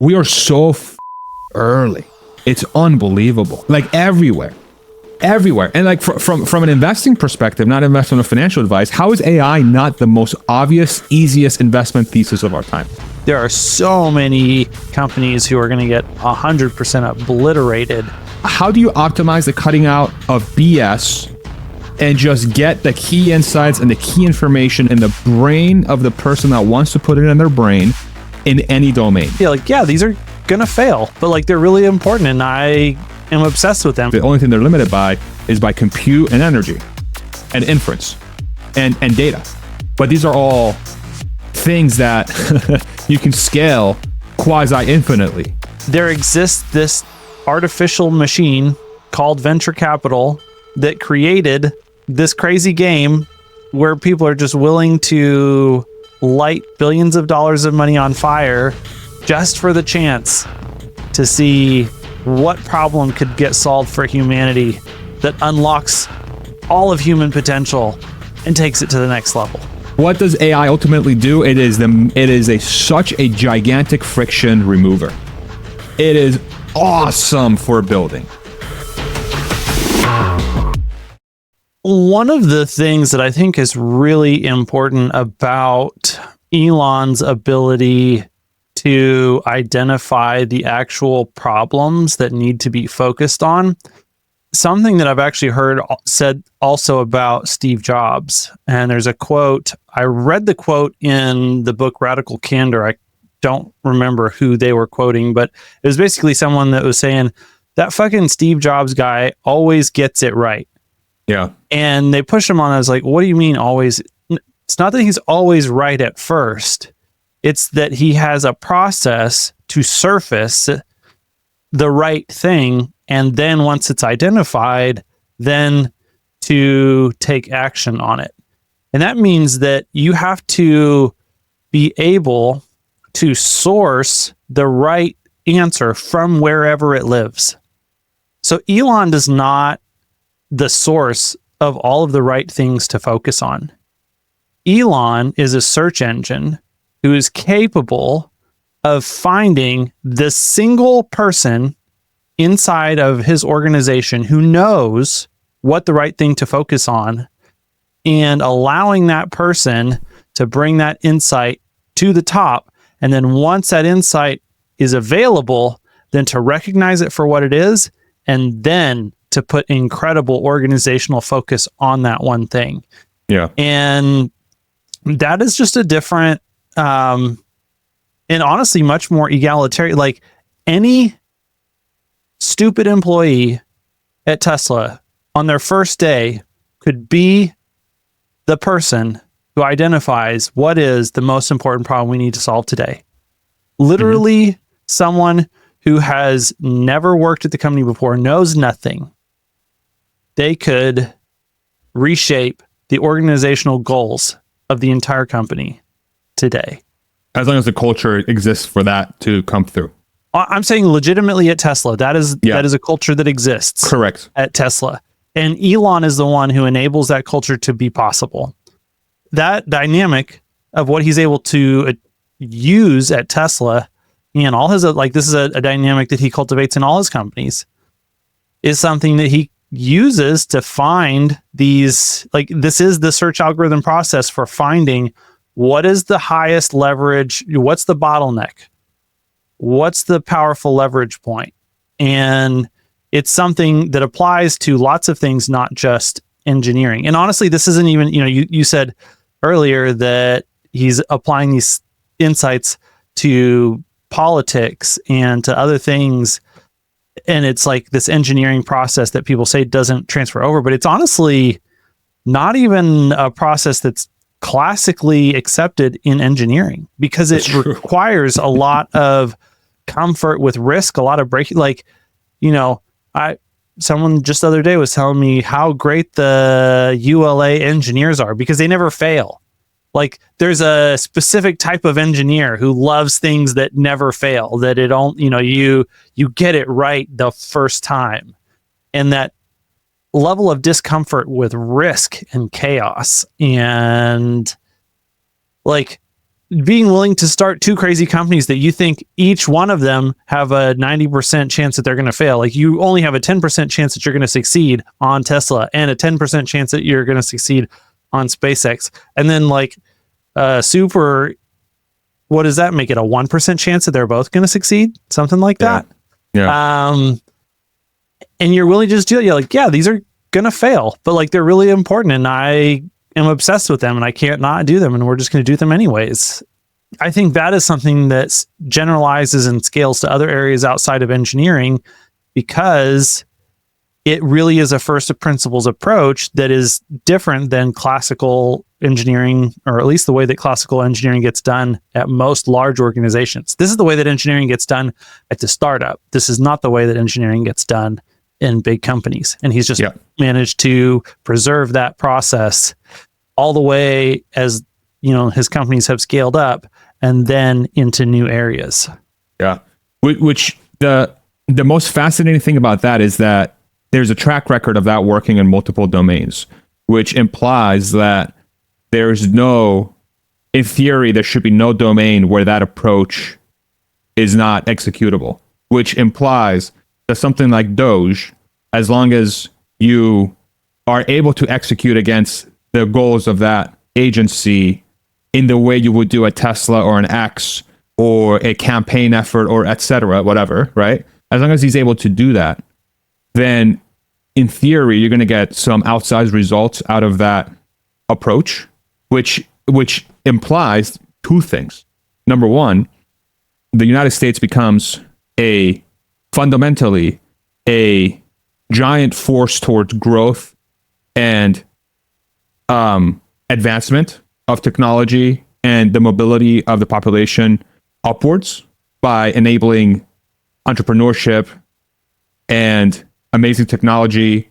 We are so early. It's unbelievable. Like everywhere. And like from an investing perspective, not investment of financial advice, how is AI not the most obvious, easiest investment thesis of our time? There are so many companies who are going to get 100% obliterated. How do you optimize the cutting out of BS and just get the key insights and the key information in the brain of the person that wants to put it in their brain in any domain? Yeah, these are going to fail, but like they're really important and I am obsessed with them. The only thing they're limited by is by compute and energy and inference and data. But these are all things that you can scale quasi-infinitely. There exists this artificial machine called venture capital that created this crazy game where people are just willing to light billions of dollars of money on fire just for the chance to see what problem could get solved for humanity that unlocks all of human potential and takes it to the next level. What does AI ultimately do? It is such a gigantic friction remover. It is awesome for building. One of the things that I think is really important about Elon's ability to identify the actual problems that need to be focused on, something that I've actually heard said also about Steve Jobs. And there's a quote, I read the quote in the book Radical Candor. I don't remember who they were quoting, but it was basically someone that was saying, that fucking Steve Jobs guy always gets it right. Yeah. And they pushed him on. I was like, what do you mean always? It's not that he's always right at first. It's that he has a process to surface the right thing. And then once it's identified, then to take action on it. And that means that you have to be able to source the right answer from wherever it lives. So Elon is not the source of all of the right things to focus on. Elon is a search engine who is capable of finding the single person inside of his organization who knows what the right thing to focus on and allowing that person to bring that insight to the top. And then once that insight is available, then to recognize it for what it is, and then to put incredible organizational focus on that one thing. Yeah. And that is just a different, and honestly, much more egalitarian. Like any stupid employee at Tesla on their first day could be the person who identifies what is the most important problem we need to solve today. Literally, someone who has never worked at the company before, knows nothing. They could reshape the organizational goals of the entire company today. As long as the culture exists for that to come through. I'm saying legitimately at Tesla, that is a culture that exists. Correct. At Tesla. And Elon is the one who enables that culture to be possible. That dynamic of what he's able to use at Tesla and all his, like this is a dynamic that he cultivates in all his companies, is something that he uses to find these, like this is the search algorithm process for finding what is the highest leverage, what's the bottleneck, what's the powerful leverage point. And it's something that applies to lots of things, not just engineering. And honestly, this isn't even, you said earlier that he's applying these insights to politics and to other things. And it's like this engineering process that people say doesn't transfer over, but it's honestly not even a process that's classically accepted in engineering because it requires a lot of comfort with risk, a lot of breaking. Like, someone just the other day was telling me how great the ULA engineers are because they never fail. Like there's a specific type of engineer who loves things that never fail, that it don't, you get it right the first time. And that level of discomfort with risk and chaos and like being willing to start two crazy companies that you think each one of them have a 90% chance that they're going to fail. Like you only have a 10% chance that you're going to succeed on Tesla and a 10% chance that you're going to succeed on SpaceX. And then like super, what does that make it? A 1% chance that they're both going to succeed? Something like that. Yeah. And you're willing to just do it. You're like, yeah, these are going to fail, but like they're really important and I am obsessed with them and I can't not do them and we're just going to do them anyways. I think that is something that generalizes and scales to other areas outside of engineering because it really is a first of principles approach that is different than classical engineering, or at least the way that classical engineering gets done at most large organizations. This is the way that engineering gets done at the startup. This is not the way that engineering gets done in big companies. And he's just managed to preserve that process all the way as, you know, his companies have scaled up and then into new areas. Yeah. Which the most fascinating thing about that is that there's a track record of that working in multiple domains, which implies that there's no, in theory, there should be no domain where that approach is not executable, which implies that something like Doge, as long as you are able to execute against the goals of that agency in the way you would do a Tesla or an X or a campaign effort or et cetera, whatever, right? As long as he's able to do that, then in theory, you're going to get some outsized results out of that approach, which implies two things. Number one, the United States becomes fundamentally a giant force towards growth and advancement of technology and the mobility of the population upwards by enabling entrepreneurship and amazing technology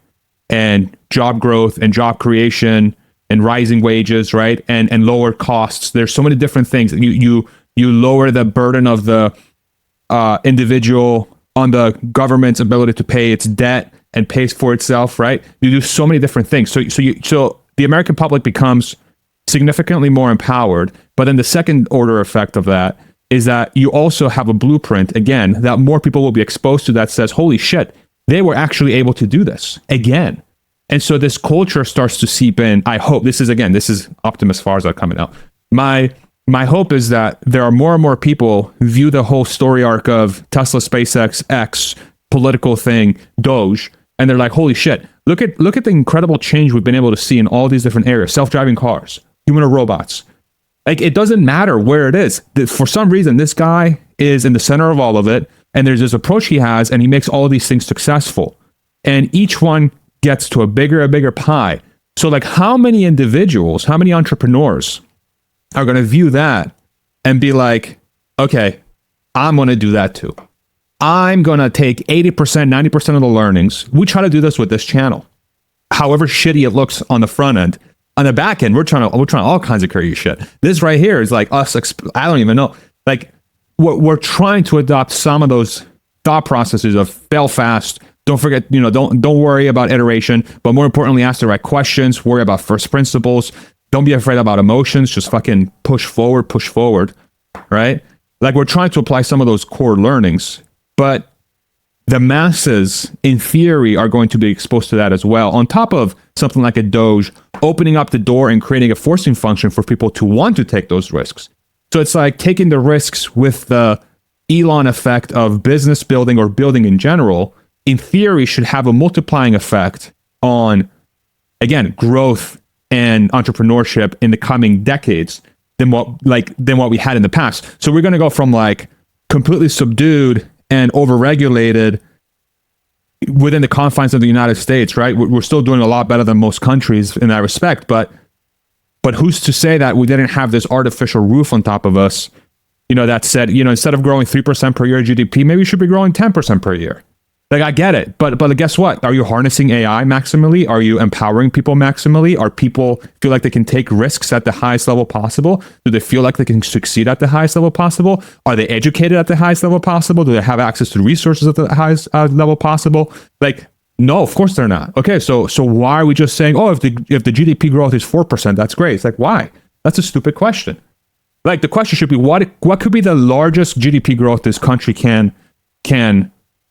and job growth and job creation and rising wages, right? And lower costs. There's so many different things. You lower the burden of the individual on the government's ability to pay its debt and pays for itself, right? You do so many different things. So the American public becomes significantly more empowered. But then the second order effect of that is that you also have a blueprint, again, that more people will be exposed to that says, holy shit, they were actually able to do this again. And so this culture starts to seep in. I hope this is Optimus Farza coming out. My hope is that there are more and more people view the whole story arc of Tesla, SpaceX, X, political thing, Doge, and they're like, holy shit, look at the incredible change we've been able to see in all these different areas, self-driving cars, humanoid robots. Like, it doesn't matter where it is. For some reason, this guy is in the center of all of it, and there's this approach he has, and he makes all of these things successful. And each one gets to a bigger pie. So like, how many individuals, how many entrepreneurs are going to view that and be like, okay, I'm going to do that too. I'm going to take 80%, 90% of the learnings. We try to do this with this channel. However shitty it looks on the front end, on the back end, we're trying all kinds of crazy shit. This right here is like us. I don't even know. Like, we're trying to adopt some of those thought processes of fail fast. Don't forget, don't worry about iteration, but more importantly, ask the right questions. Worry about first principles. Don't be afraid about emotions. Just fucking push forward, right? Like, we're trying to apply some of those core learnings, but the masses, in theory, are going to be exposed to that as well. On top of something like a Doge, opening up the door and creating a forcing function for people to want to take those risks. So it's like taking the risks with the Elon effect of business building or building in general, in theory, should have a multiplying effect on, again, growth and entrepreneurship in the coming decades than what we had in the past. So we're going to go from like completely subdued and overregulated within the confines of the United States, right? We're still doing a lot better than most countries in that respect, but who's to say that we didn't have this artificial roof on top of us, that said, instead of growing 3% per year GDP, maybe we should be growing 10% per year. Like, I get it, but guess what? Are you harnessing AI maximally? Are you empowering people maximally? Are people feel like they can take risks at the highest level possible? Do they feel like they can succeed at the highest level possible? Are they educated at the highest level possible? Do they have access to resources at the highest level possible? Like, no, of course they're not. Okay, so why are we just saying, oh, if the GDP growth is 4%, that's great? It's like, why? That's a stupid question. Like the question should be, what could be the largest GDP growth this country can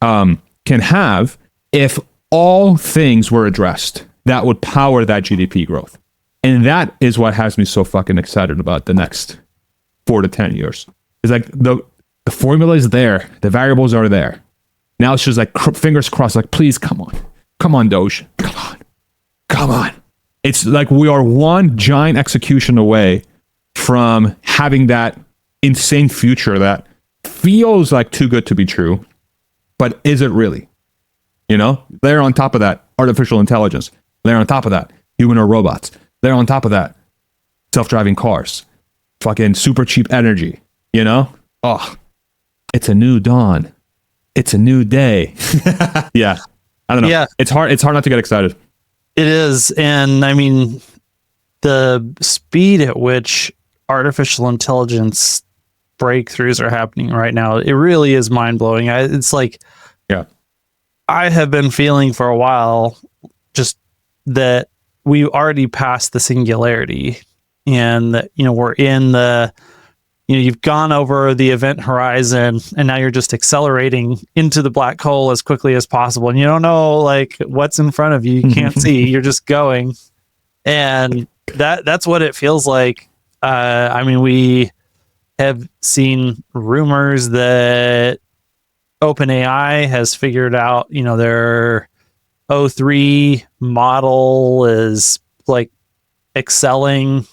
have if all things were addressed that would power that GDP growth. And that is what has me so fucking excited about the next 4 to 10 years. It's like the formula is there. The variables are there. Now it's just like fingers crossed, like, please come on, Doge. Come on. It's like we are one giant execution away from having that insane future that feels like too good to be true, but is it really? You know, layer on top of that, artificial intelligence. Layer on top of that, humanoid robots. Layer on top of that, self-driving cars. Fucking super cheap energy, you know? Oh, it's a new dawn. It's a new day. Yeah. I don't know. Yeah. It's hard not to get excited. It is. And I mean, the speed at which artificial intelligence breakthroughs are happening right now, it really is mind-blowing. It's like, yeah, I have been feeling for a while just that we already passed the singularity, and that, you know, we're in the, you know, you've gone over the event horizon and now you're just accelerating into the black hole as quickly as possible. And you don't know like what's in front of you. You can't see, you're just going. And that's what it feels like. I mean, we have seen rumors that OpenAI has figured out, you know, their O3 model is like excelling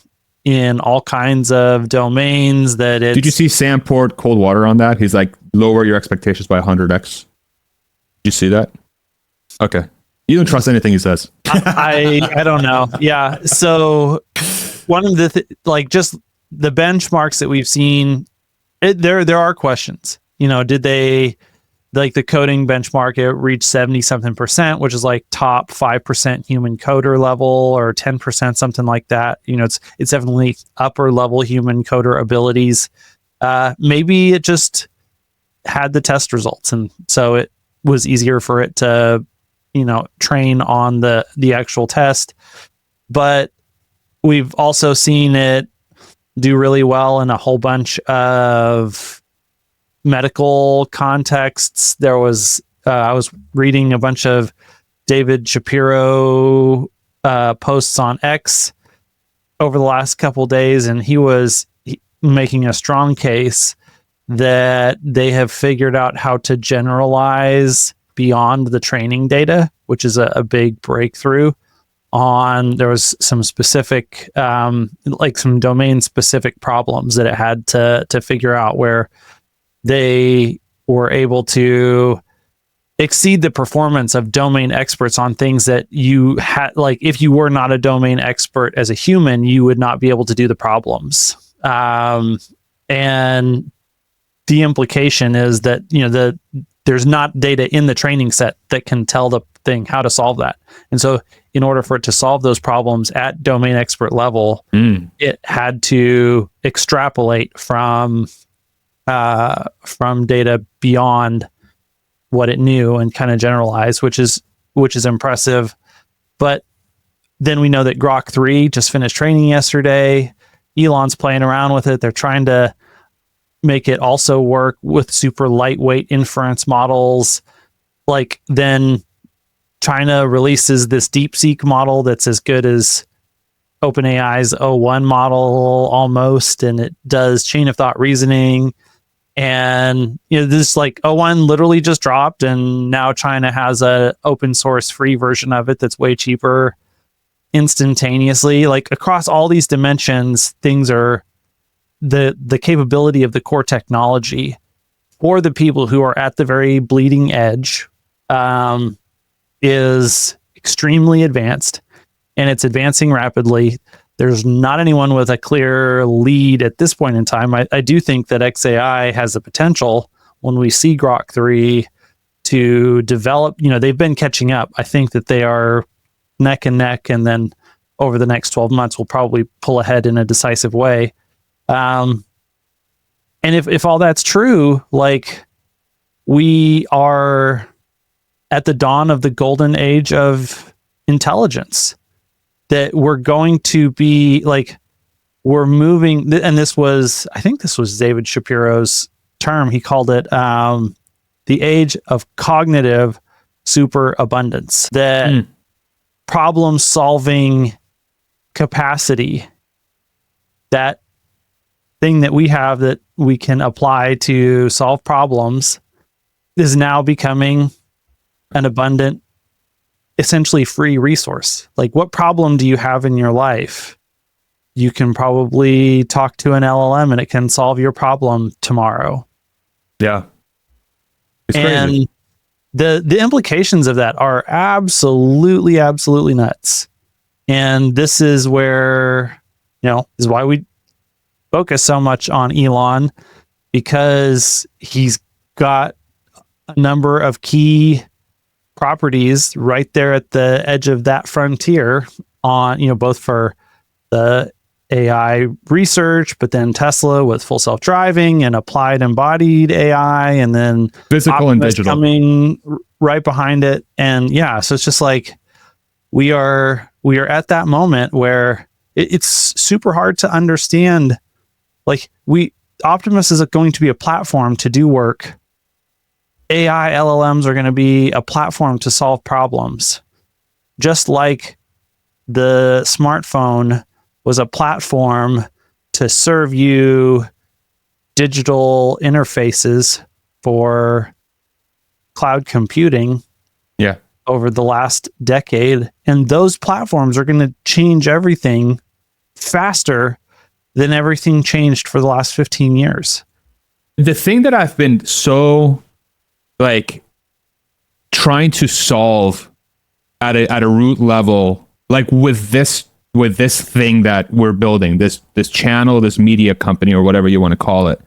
in all kinds of domains. That it's... Did you see Sam poured cold water on that? He's like, lower your expectations by 100x. Did you see that? Okay. You don't trust anything he says. I don't know. Yeah. So one of the like just the benchmarks that we've seen, there are questions. You know, did they, like the coding benchmark, it reached 70-something%, which is like top 5% human coder level, or 10%, something like that. You know, it's definitely upper level human coder abilities. Maybe it just had the test results, and so it was easier for it to, you know, train on the actual test. But we've also seen it do really well in a whole bunch of medical contexts. There was I was reading a bunch of David Shapiro posts on X over the last couple of days, and he was making a strong case that they have figured out how to generalize beyond the training data, which is a big breakthrough. There was some specific like some domain specific problems that it had to figure out, where they were able to exceed the performance of domain experts on things that you had, like if you were not a domain expert as a human, you would not be able to do the problems. And the implication is that, you know, there's not data in the training set that can tell the thing how to solve that. And so in order for it to solve those problems at domain expert level, it had to extrapolate from data beyond what it knew and kind of generalize, which is impressive. But then we know that Grok 3 just finished training yesterday. Elon's playing around with it. They're trying to make it also work with super lightweight inference models. Like, then China releases this DeepSeek model that's as good as OpenAI's O1 model almost, and it does chain of thought reasoning. And, you know, this like O1 literally just dropped, and now China has a open source free version of it that's way cheaper instantaneously. Like, across all these dimensions, things are the capability of the core technology for the people who are at the very bleeding edge is extremely advanced, and it's advancing rapidly. There's not anyone with a clear lead at this point in time. I do think that XAI has the potential, when we see Grok 3, to develop, you know, they've been catching up. I think that they are neck and neck, and then over the next 12 months, we'll probably pull ahead in a decisive way. And if all that's true, like, we are at the dawn of the golden age of intelligence. That we're going to be like, we're moving, and I think this was David Shapiro's term. He called it the age of cognitive superabundance. That problem solving capacity, that thing that we have that we can apply to solve problems, is now becoming an abundant, essentially free resource. Like, what problem do you have in your life? You can probably talk to an LLM and it can solve your problem tomorrow. Yeah. It's and crazy. the implications of that are absolutely nuts. And this is where, is why we focus so much on Elon, because he's got a number of key properties right there at the edge of that frontier on, both for the AI research, but then Tesla with full self-driving and applied embodied AI, and then Physical Optimus and digital coming right behind it. And yeah, so it's just like we are at that moment where it's super hard to understand. Like, Optimus is going to be a platform to do work. AI LLMs are going to be a platform to solve problems, just like the smartphone was a platform to serve you digital interfaces for cloud computing. Yeah. Over the last decade. And those platforms are going to change everything faster than everything changed for the last 15 years. The thing that I've been so trying to solve at a root level, with this thing that we're building, this channel, this media company, or whatever you want to call it,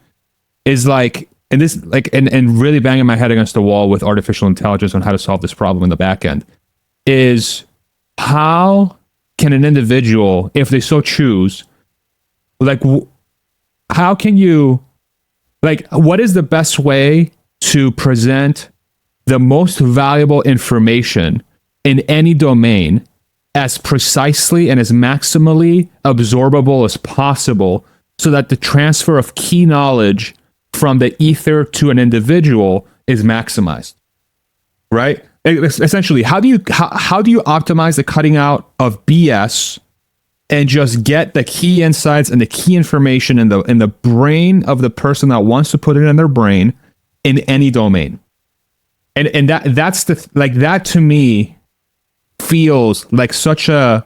is and really banging my head against the wall with artificial intelligence on how to solve this problem in the back end, is how can an individual, if they so choose, how can you, what is the best way to present the most valuable information in any domain as precisely and as maximally absorbable as possible, so that the transfer of key knowledge from the ether to an individual is maximized, right? Essentially, how do you optimize the cutting out of BS and just get the key insights and the key information in the brain of the person that wants to put it in their brain in any domain? And that's that to me feels like such a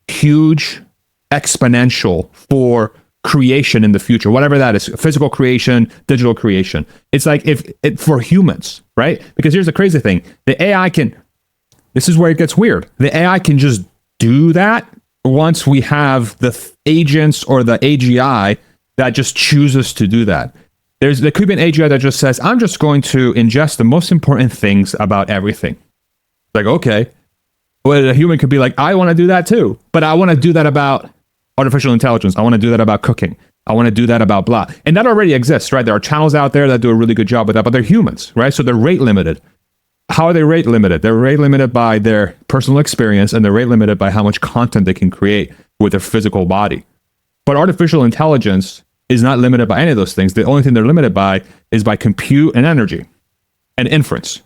huge exponential for creation in the future, whatever that is, physical creation, digital creation. It's like for humans, right? Because here's the crazy thing. The AI this is where it gets weird. The AI can just do that once we have the agents or the AGI that just chooses to do that. There could be an AGI that just says, I'm just going to ingest the most important things about everything. Like, okay. Well, a human could be like, I want to do that too, but I want to do that about artificial intelligence. I want to do that about cooking. I want to do that about blah. And that already exists, right? There are channels out there that do a really good job with that, but they're humans, right? So they're rate limited. How are they rate limited? They're rate limited by their personal experience, and they're rate limited by how much content they can create with their physical body. But artificial intelligence is not limited by any of those things. The only thing they're limited by is by compute and energy and inference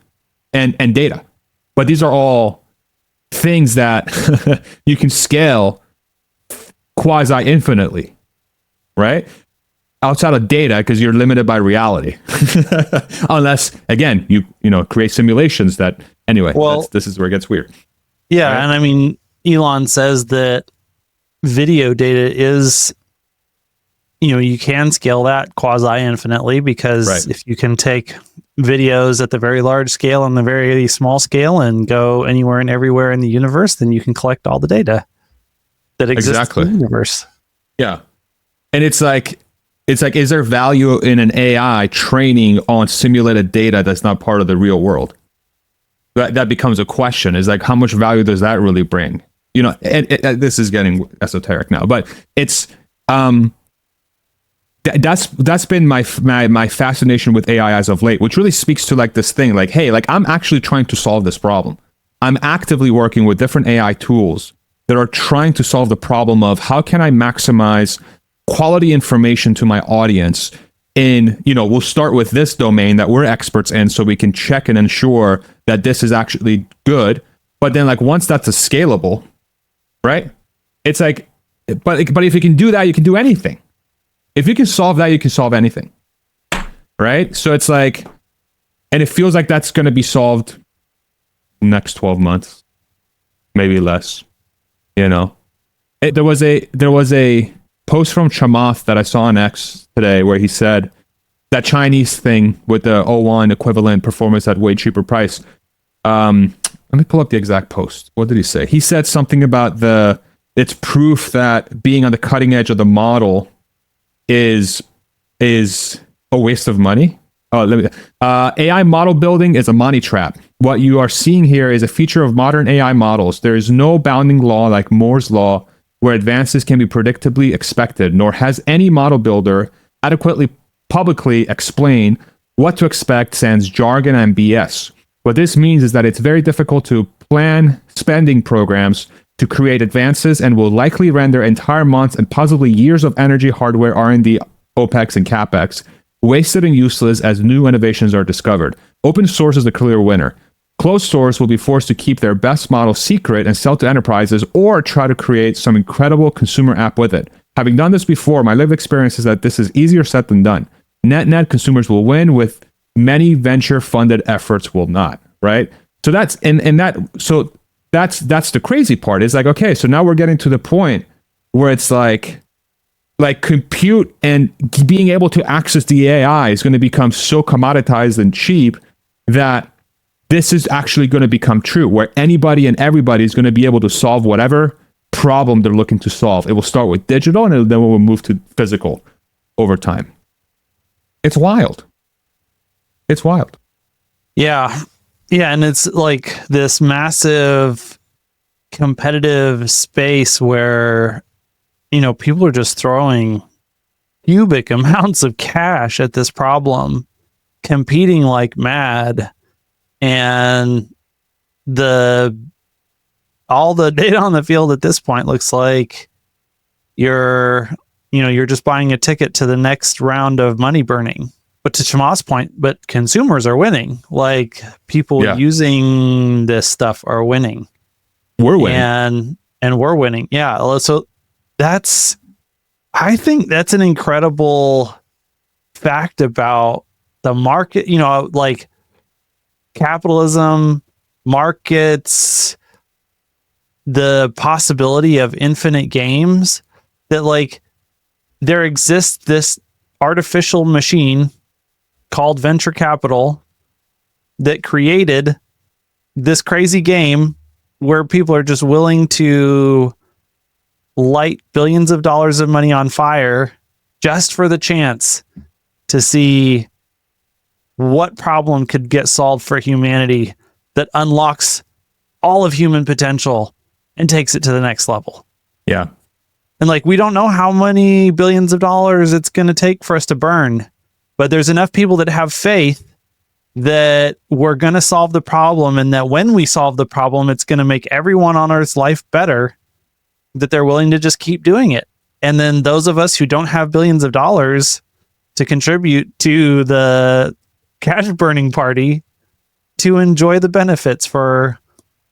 and data. But these are all things that you can scale quasi infinitely, right? Outside of data, because you're limited by reality. Unless, again, you create simulations that, anyway, this is where it gets weird. Yeah, right? and I mean, Elon says that video data is, you can scale that quasi infinitely, because if you can take videos at the very large scale and the very small scale and go anywhere and everywhere in the universe, then you can collect all the data that exists in the universe. Yeah. And it's like, is there value in an AI training on simulated data that's not part of the real world? That becomes a question. Is like, how much value does that really bring? And this is getting esoteric now, but it's that's been my fascination with AI as of late, which really speaks to like this thing, like, hey, like I'm actually trying to solve this problem. I'm actively working with different AI tools that are trying to solve the problem of how can I maximize quality information to my audience in, we'll start with this domain that we're experts in so we can check and ensure that this is actually good. But then like once that's a scalable, right? It's like, but if you can do that, you can do anything. If you can solve that, you can solve anything. Right? So it's like, and it feels like that's going to be solved next 12 months, maybe less, There was a post from Chamath that I saw on X today where he said that Chinese thing with the O1 equivalent performance at way cheaper price. Let me pull up the exact post. What did he say? He said something about it's proof that being on the cutting edge of the model is a waste of money. AI model building is a money trap. What you are seeing here is a feature of modern AI models. There is no bounding law like Moore's law where advances can be predictably expected, nor has any model builder adequately publicly explained what to expect sans jargon and BS. What this means is that it's very difficult to plan spending programs to create advances and will likely render entire months and possibly years of energy, hardware, R&D, OPEX, and CAPEX wasted and useless as new innovations are discovered. Open source is the clear winner. Closed source will be forced to keep their best model secret and sell to enterprises or try to create some incredible consumer app with it. Having done this before, my lived experience is that this is easier said than done. Net consumers will win with many venture-funded efforts will not, right? So that's that's the crazy part. It's like, okay, so now we're getting to the point where it's like compute and being able to access the AI is going to become so commoditized and cheap that this is actually going to become true, where anybody and everybody is going to be able to solve whatever problem they're looking to solve. It will start with digital and then we'll move to physical over time. It's wild. It's wild. Yeah. Yeah. And it's like this massive competitive space where, people are just throwing cubic amounts of cash at this problem, competing like mad. And all the data on the field at this point looks like you're just buying a ticket to the next round of money burning. But to Chamath's point, but consumers are winning. Like people using this stuff are winning. We're winning. And we're winning. Yeah. So I think that's an incredible fact about the market, like capitalism, markets, the possibility of infinite games, that like there exists this artificial machine called venture capital that created this crazy game where people are just willing to light billions of dollars of money on fire just for the chance to see what problem could get solved for humanity that unlocks all of human potential and takes it to the next level. Yeah. And like, we don't know how many billions of dollars it's going to take for us to burn, but there's enough people that have faith that we're going to solve the problem, and that when we solve the problem, it's going to make everyone on Earth's life better, that they're willing to just keep doing it. And then those of us who don't have billions of dollars to contribute to the cash burning party to enjoy the benefits for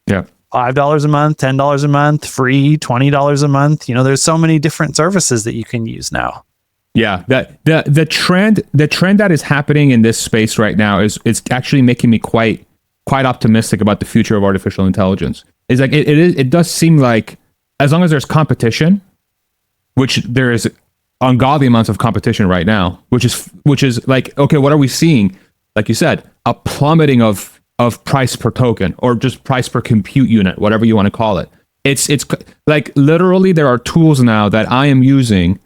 $5 a month, $10 a month, free, $20 a month. There's so many different services that you can use now. Yeah, the trend that is happening in this space right now is actually making me quite optimistic about the future of artificial intelligence. It's like it does seem like as long as there's competition, which there is ungodly amounts of competition right now, which is like, okay, what are we seeing? Like you said, a plummeting of price per token or just price per compute unit, whatever you want to call it. It's like literally there are tools now that I am using.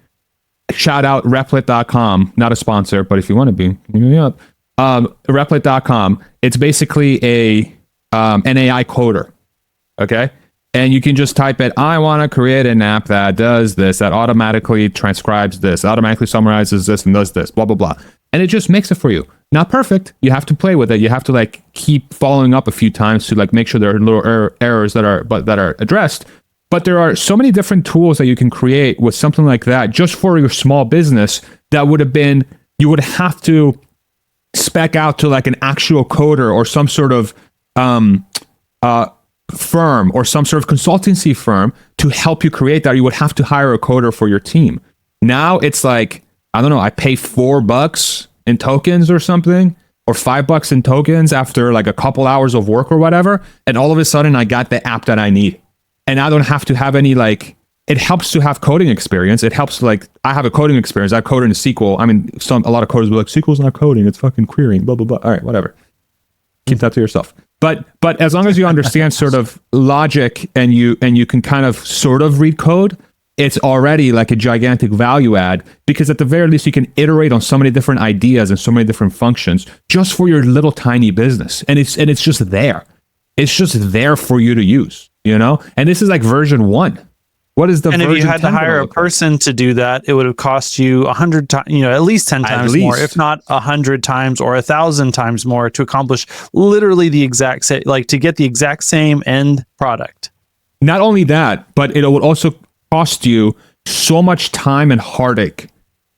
Shout out Replit.com, not a sponsor, but if you want to be, hit me up. Replit.com. It's basically an AI coder. Okay. And you can just type it, I want to create an app that does this, that automatically transcribes this, automatically summarizes this and does this, blah, blah, blah. And it just makes it for you. Not perfect. You have to play with it. You have to like keep following up a few times to like make sure there are little errors that are addressed. But there are so many different tools that you can create with something like that just for your small business that would have been, you would have to spec out to like an actual coder or some sort of firm or some sort of consultancy firm to help you create that. You would have to hire a coder for your team. Now it's like, I don't know, I pay $4 in tokens or something, or $5 in tokens after like a couple hours of work or whatever. And all of a sudden I got the app that I need. And I don't have to have any, like, it helps to have coding experience. It helps, like, I have a coding experience. I code in SQL. I mean, a lot of coders will be like, SQL's not coding, it's fucking querying, blah, blah, blah. All right, whatever. Keep that to yourself. But as long as you understand sort of logic and you can kind of sort of read code, it's already like a gigantic value add, because at the very least you can iterate on so many different ideas and so many different functions just for your little tiny business. And it's just there. It's just there for you to use, you know? And this is like version 1. What is the and version if you had to hire a person to do that, it would have cost you 100 times, at least 10 times more, if not 100 times or 1,000 times more to accomplish literally the exact same, like to get the exact same end product. Not only that, but it would also cost you so much time and heartache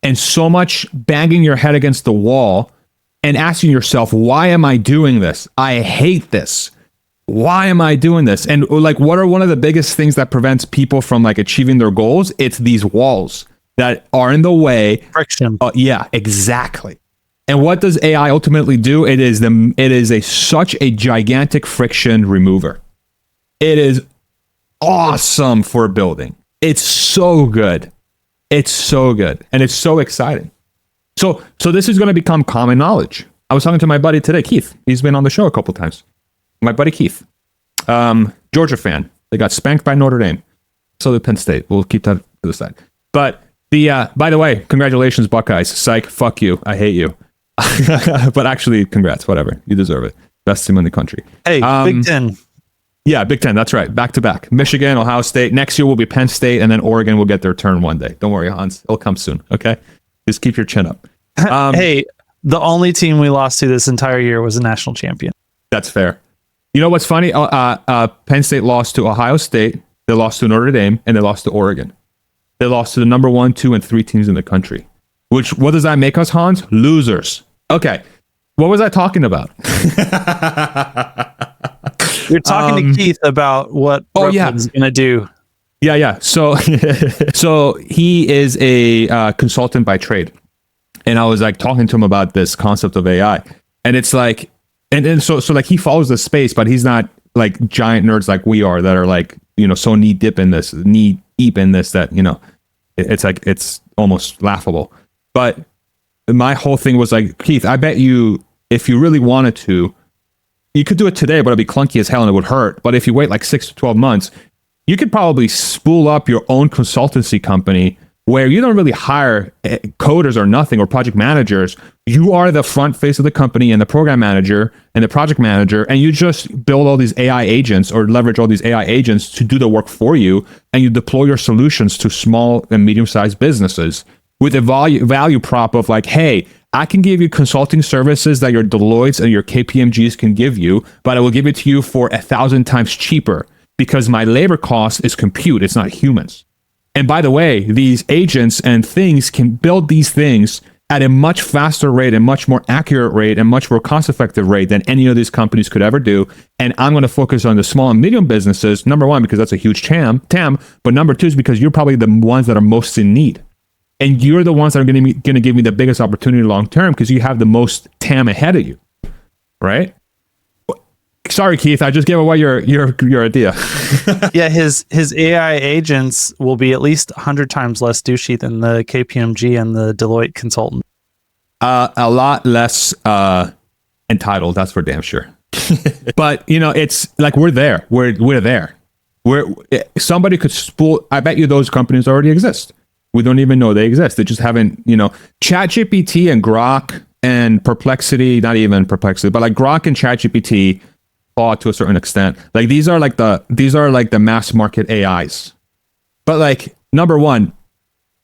and so much banging your head against the wall and asking yourself, why am I doing this? I hate this. Why am I doing this? And like, what are one of the biggest things that prevents people from like achieving their goals? It's these walls that are in the way. Friction. Yeah, exactly. And what does AI ultimately do? It is such a gigantic friction remover. It is awesome for building. It's so good. It's so good. And it's so exciting. So this is going to become common knowledge. I was talking to my buddy today, Keith. He's been on the show a couple times. My buddy Keith, Georgia fan. They got spanked by Notre Dame. So did Penn State. We'll keep that to the side. But by the way, congratulations, Buckeyes. Psych, fuck you. I hate you. But actually, congrats. Whatever. You deserve it. Best team in the country. Hey, Big Ten. Yeah, Big Ten. That's right. Back to back. Michigan, Ohio State. Next year will be Penn State, and then Oregon will get their turn one day. Don't worry, Hans. It'll come soon. Okay. Just keep your chin up. Hey, the only team we lost to this entire year was a national champion. That's fair. You know what's funny? Penn State lost to Ohio State. They lost to Notre Dame, and they lost to Oregon. They lost to the number 1, 2, and 3 teams in the country. What does that make us, Hans? Losers. Okay. What was I talking about? You're talking to Keith about what Brooklyn's going to do. Yeah. So he is a consultant by trade. And I was like talking to him about this concept of AI. And it's like, and so like he follows the space, but he's not like giant nerds like we are that are like, so knee deep in this that, it's like, it's almost laughable. But my whole thing was like, Keith, I bet you, if you really wanted to, you could do it today, but it'd be clunky as hell and it would hurt. But if you wait like 6 to 12 months, you could probably spool up your own consultancy company where you don't really hire coders or nothing or project managers. You are the front face of the company and the program manager and the project manager, and you just build all these AI agents or leverage all these AI agents to do the work for you, and you deploy your solutions to small and medium-sized businesses with a value prop of like, hey, I can give you consulting services that your Deloittes and your KPMGs can give you, but I will give it to you for 1,000 times cheaper because my labor cost is compute, it's not humans. And by the way, these agents and things can build these things at a much faster rate and much more accurate rate and much more cost-effective rate than any of these companies could ever do. And I'm going to focus on the small and medium businesses, number one, because that's a huge TAM, but number two is because you're probably the ones that are most in need. And you're the ones that are going to give me the biggest opportunity long-term because you have the most TAM ahead of you, right? Sorry, Keith, I just gave away your idea. Yeah, his AI agents will be at least 100 times less douchey than the KPMG and the Deloitte consultant. A lot less entitled, that's for damn sure. But, it's like we're there. We're there. Somebody could spool. I bet you those companies already exist. We don't even know they exist. They just haven't, ChatGPT and Grok and Perplexity, not even Perplexity, but like Grok and ChatGPT to a certain extent. Like these are like the mass market AIs. But like number one,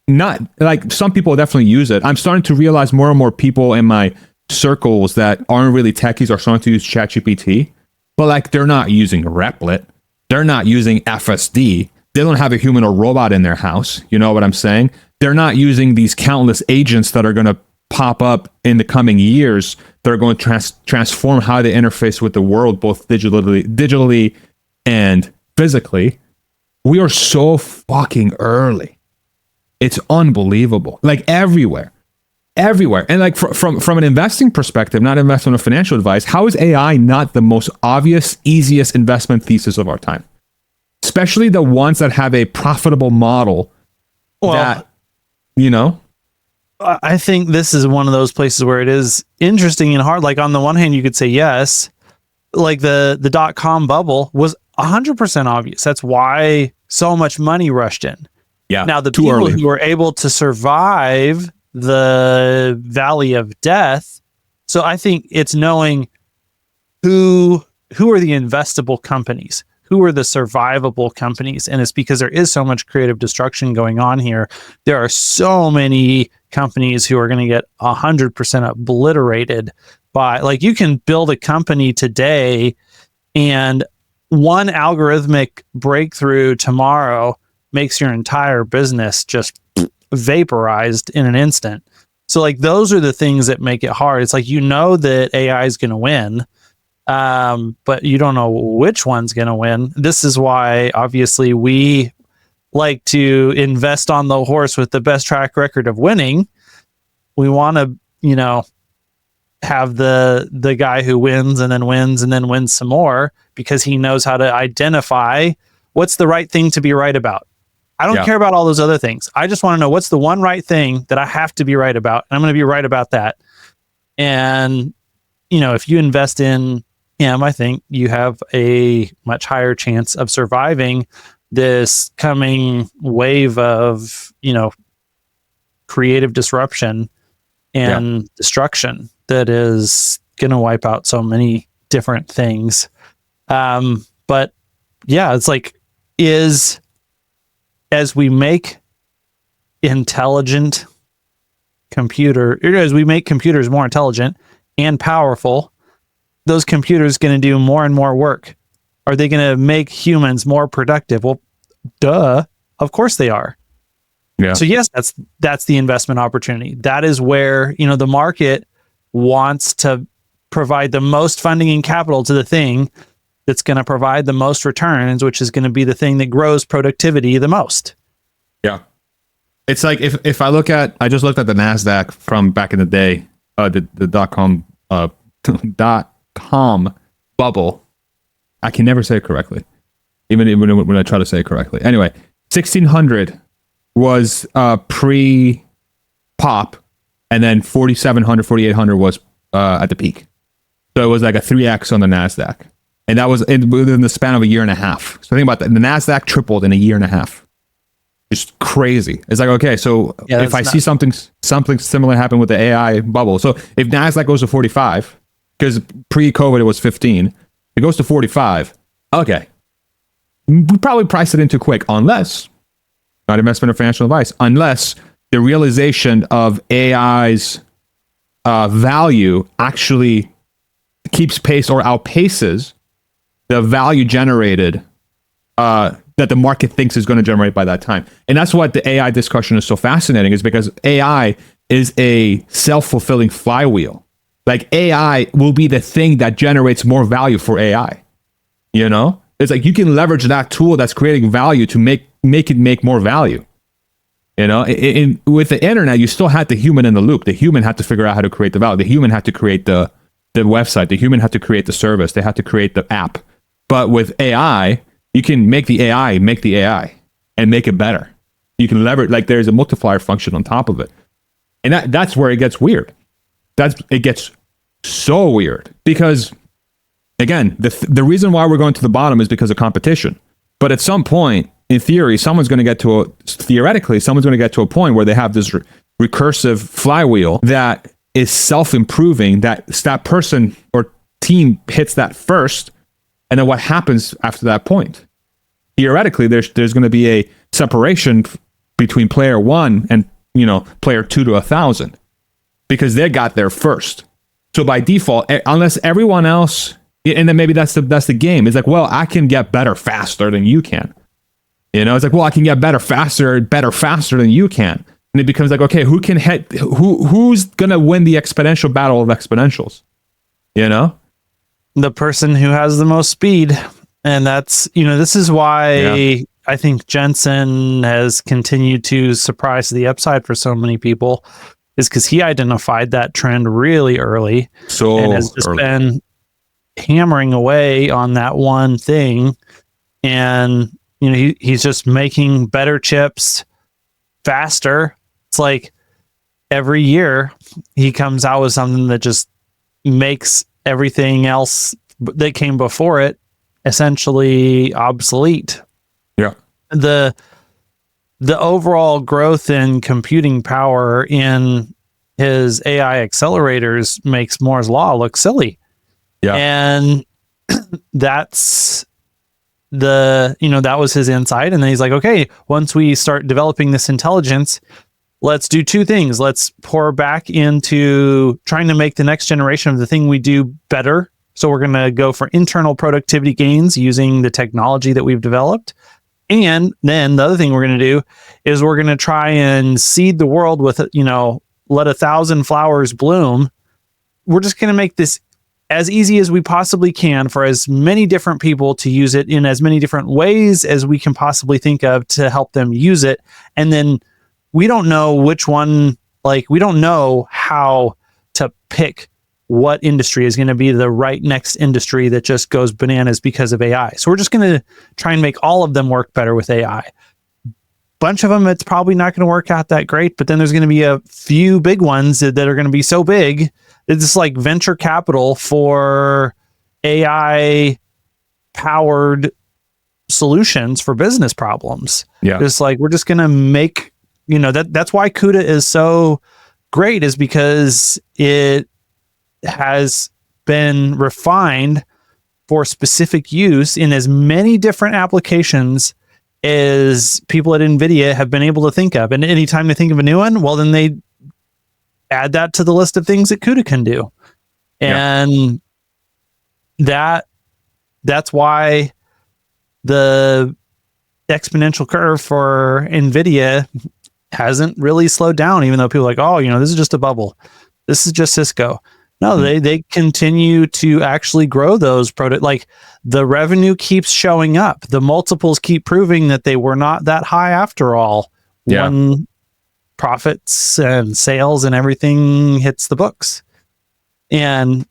not like some people definitely use it. I'm starting to realize more and more people in my circles that aren't really techies are starting to use ChatGPT, but like they're not using Replit. They're not using FSD. They don't have a human or robot in their house. You know what I'm saying? They're not using these countless agents that are going to pop up in the coming years that are going to transform how they interface with the world, both digitally and physically. We are so fucking early. It's unbelievable. Like everywhere. And like from an investing perspective, not investment or financial advice, how is AI not the most obvious, easiest investment thesis of our time? Especially the ones that have a profitable model that, you know? I think this is one of those places where it is interesting and hard. Like on the one hand, you could say yes, like the .com bubble was 100% obvious. That's why so much money rushed in. Yeah. Now the people who were able to survive the valley of death. So I think it's knowing who are the investable companies, who are the survivable companies. And it's because there is so much creative destruction going on here. There are so many companies who are going to get 100% obliterated by, like, you can build a company today and one algorithmic breakthrough tomorrow makes your entire business just vaporized in an instant. So like those are the things that make it hard. It's like, you know that AI is going to win, but you don't know which one's going to win. This is why obviously we like to invest on the horse with the best track record of winning. We want to, you know, have the guy who wins and then wins some more, because he knows how to identify what's the right thing to be right about. I don't care about all those other things. I just want to know what's the one right thing that I have to be right about, and I'm going to be right about that. And, you know, if you invest in him, I think you have a much higher chance of surviving this coming wave of, you know, creative disruption and destruction that is going to wipe out so many different things. But yeah, it's like, as we make computers more intelligent and powerful, those computers going to do more and more work. Are they going to make humans more productive? Well, duh, of course they are. Yeah. So yes, that's the investment opportunity. That is where, you know, the market wants to provide the most funding and capital to the thing that's going to provide the most returns, which is going to be the thing that grows productivity the most. Yeah. It's like, if I just looked at the NASDAQ from back in the day, the .com bubble. I can never say it correctly, even when I try to say it correctly. Anyway, 1600 was pre-pop, and then 4700, 4800 was at the peak. So it was like a 3x on the NASDAQ. And that was within the span of a year and a half. So think about that. The NASDAQ tripled in a year and a half. Just crazy. It's like, okay, so if I see something similar happen with the AI bubble. So if NASDAQ goes to 45, because pre-COVID it was 15, it goes to 45. Okay. We probably priced it in too quick, unless, not investment or financial advice, unless the realization of AI's value actually keeps pace or outpaces the value generated that the market thinks is going to generate by that time. And that's what the AI discussion is so fascinating, is because AI is a self-fulfilling flywheel. Like, AI will be the thing that generates more value for AI. You know, it's like you can leverage that tool that's creating value to make it make more value. You know, with the internet, you still had the human in the loop. The human had to figure out how to create the value. The human had to create the website. The human had to create the service. They had to create the app. But with AI, you can make the AI and make it better. You can leverage, like, there's a multiplier function on top of it. And that's where it gets weird. It gets so weird, because, again, the reason why we're going to the bottom is because of competition. But at some point, in theory, someone's going to get to a point where they have this recursive flywheel that is self-improving, that person or team hits that first, and then what happens after that point? Theoretically, there's going to be a separation between player one and, you know, player 2 to 1,000, because they got there first. So by default, unless everyone else, and then maybe that's the game. It's like, well, I can get better faster than you can. You know, it's like, well, I can get better faster than you can. And it becomes like, okay, who's going to win the exponential battle of exponentials? You know? The person who has the most speed. And that's, this is why I think Jensen has continued to surprise the upside for so many people, is because he identified that trend really early. And has just been hammering away on that one thing. And, he's just making better chips faster. It's like every year he comes out with something that just makes everything else that came before it essentially obsolete. Yeah. The overall growth in computing power in his AI accelerators makes Moore's law look silly. Yeah. And that's that was his insight. And then he's like, okay, once we start developing this intelligence, let's do two things. Let's pour back into trying to make the next generation of the thing we do better. So we're going to go for internal productivity gains using the technology that we've developed. And then the other thing we're going to do is we're going to try and seed the world with, let 1,000 flowers bloom. We're just going to make this as easy as we possibly can for as many different people to use it in as many different ways as we can possibly think of to help them use it. And then we don't know which one, we don't know how to pick what industry is going to be the right next industry that just goes bananas because of AI. So we're just going to try and make all of them work better with AI. Bunch of them, it's probably not going to work out that great, but then there's going to be a few big ones that are going to be so big. It's like venture capital for AI powered solutions for business problems. Yeah. It's like, we're just going to make, that's why CUDA is so great, is because it has been refined for specific use in as many different applications as people at NVIDIA have been able to think of. And anytime they think of a new one, well, then they add that to the list of things that CUDA can do. And that's why the exponential curve for NVIDIA hasn't really slowed down, even though people are like, oh, this is just a bubble. This is just Cisco. No, they continue to actually grow those like the revenue keeps showing up. The multiples keep proving that they were not that high after all. Yeah. When profits and sales and everything hits the books. And,